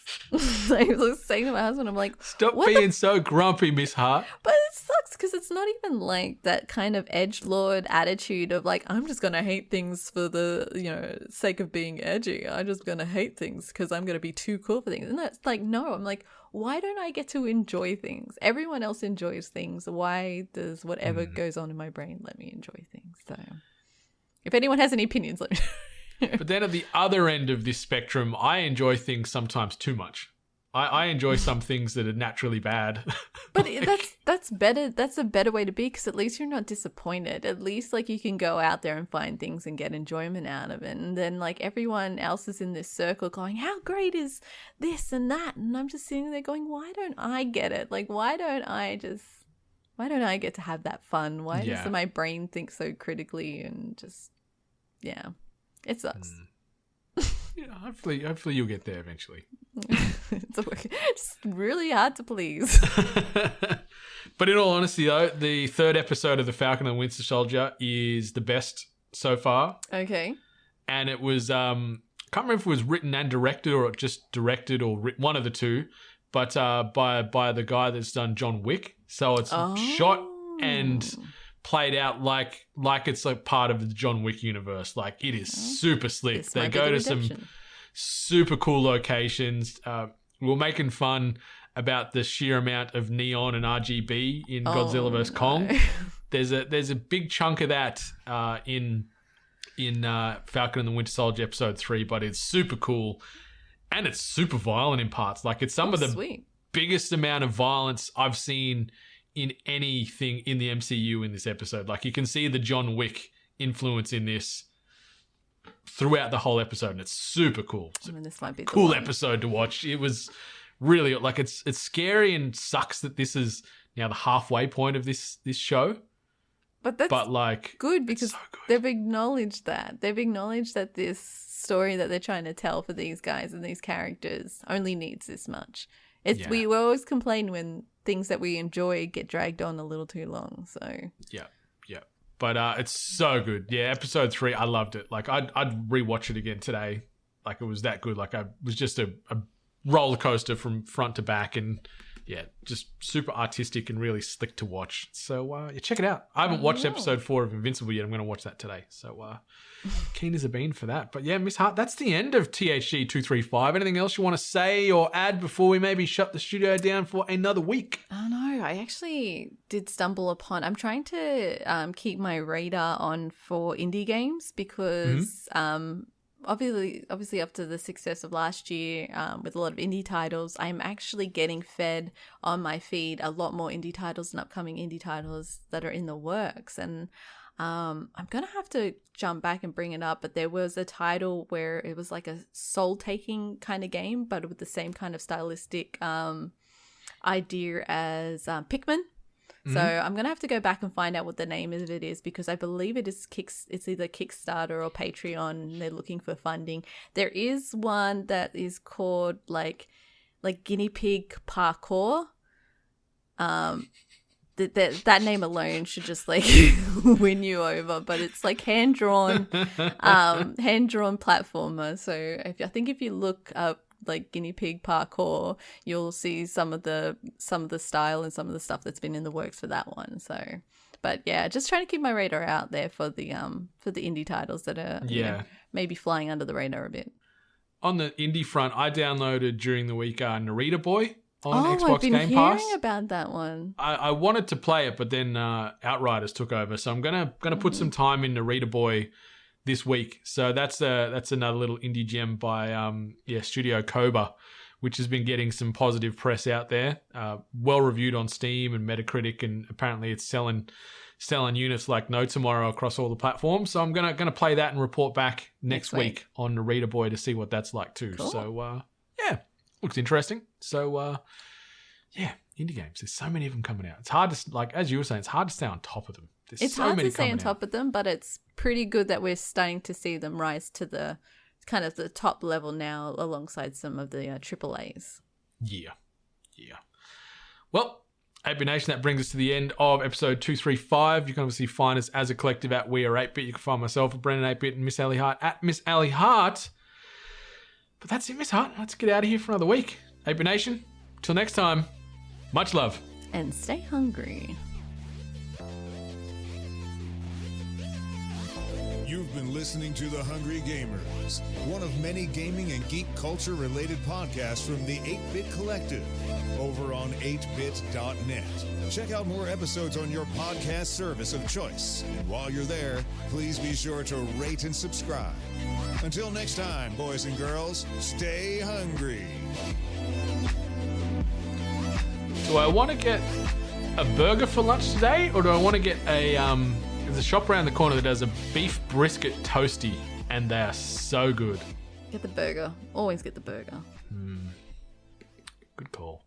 I was saying to my husband, I'm like, stop being so grumpy, Miss Hart. But it sucks because it's not even like that kind of edgelord attitude of like, I'm just going to hate things for the, sake of being edgy. I'm just going to hate things because I'm going to be too cool for things. And that's like, no, I'm like, why don't I get to enjoy things? Everyone else enjoys things. Why does whatever goes on in my brain let me enjoy things? So if anyone has any opinions, let me know. But then at the other end of this spectrum, I enjoy things sometimes too much. I enjoy some things that are naturally bad. But that's better. That's a better way to be, because at least you're not disappointed. At least like you can go out there and find things and get enjoyment out of it. And then like everyone else is in this circle going, how great is this and that? And I'm just sitting there going, why don't I get it? Like, why don't I get to have that fun? Why does my brain think so critically and just, it sucks. Yeah, hopefully you'll get there eventually. It's really hard to please. But in all honesty, though, the 3rd episode of The Falcon and Winter Soldier is the best so far. Okay. and it was can't remember if it was written and directed or just directed or one of the two, but by the guy that's done John Wick. So it's shot and played out like it's like part of the John Wick universe. Like it is super slick. They go to some super cool locations. We were making fun about the sheer amount of neon and RGB in Godzilla vs. Kong. There's a big chunk of that in Falcon and the Winter Soldier episode 3, but it's super cool and it's super violent in parts. Like it's some of the biggest amount of violence I've seen in anything in the MCU in this episode. Like you can see the John Wick influence in this throughout the whole episode, and it's super cool. This might be the cool one. episode to watch. It was really like it's scary and sucks that this is now the halfway point of this show. But that's like good because so good. They've acknowledged that. They've acknowledged that this story that they're trying to tell for these guys and these characters only needs this much. We always complain when things that we enjoy get dragged on a little too long. So yeah. But it's so good. Yeah, episode 3, I loved it. Like I'd rewatch it again today. Like it was that good. Like I was just a roller coaster from front to back, and yeah, just super artistic and really slick to watch. So check it out. I haven't watched episode 4 of Invincible yet. I'm going to watch that today. So keen as a bean for that. But yeah, Miss Hart, that's the end of THG 235. Anything else you want to say or add before we maybe shut the studio down for another week? Oh no, I actually did stumble upon. I'm trying to keep my radar on for indie games because obviously after the success of last year with a lot of indie titles, I'm actually getting fed on my feed a lot more indie titles and upcoming indie titles that are in the works. And I'm going to have to jump back and bring it up, but there was a title where it was like a soul-taking kind of game, but with the same kind of stylistic idea as Pikmin. So I'm going to have to go back and find out what the name of it is because I believe it's either Kickstarter or Patreon. They're looking for funding. There is one that is called like Guinea Pig Parkour. That name alone should just like win you over, but it's like hand-drawn platformer. So I think if you look up like Guinea Pig Parkour, you'll see some of the style and some of the stuff that's been in the works for that one. So, but yeah, just trying to keep my radar out there for the indie titles that are maybe flying under the radar a bit. On the indie front, I downloaded during the week Narita Boy on Xbox I've been Game Pass. hearing about that one. I wanted to play it, but then Outriders took over, so I'm gonna put some time in Narita Boy this week. So that's another little indie gem by Studio Koba, which has been getting some positive press out there. Well reviewed on Steam and Metacritic, and apparently it's selling units like no tomorrow across all the platforms. So I'm gonna play that and report back next week on Narita Boy to see what that's like too. Cool. So looks interesting. So indie games. There's so many of them coming out. It's hard to, like as you were saying, it's hard to stay on top of them. It's hard to stay on top of them, but it's pretty good that we're starting to see them rise to the kind of the top level now alongside some of the AAAs. Yeah. Well, 8-Bit Nation, that brings us to the end of episode 235. You can obviously find us as a collective at We Are 8-Bit. You can find myself at Brendan 8-Bit and Miss Allie Hart at Miss Allie Hart. But that's it, Miss Hart. Let's get out of here for another week. 8-Bit Nation, till next time, much love. And stay hungry. You've been listening to The Hungry Gamers, one of many gaming and geek culture related podcasts from the 8-Bit Collective over on 8bit.net. Check out more episodes on your podcast service of choice. And while you're there, please be sure to rate and subscribe. Until next time, boys and girls, stay hungry. Do I want to get a burger for lunch today, or do I want to get there's a shop around the corner that does a beef brisket toasty, and they are so good. Get the burger. Always get the burger. Good call.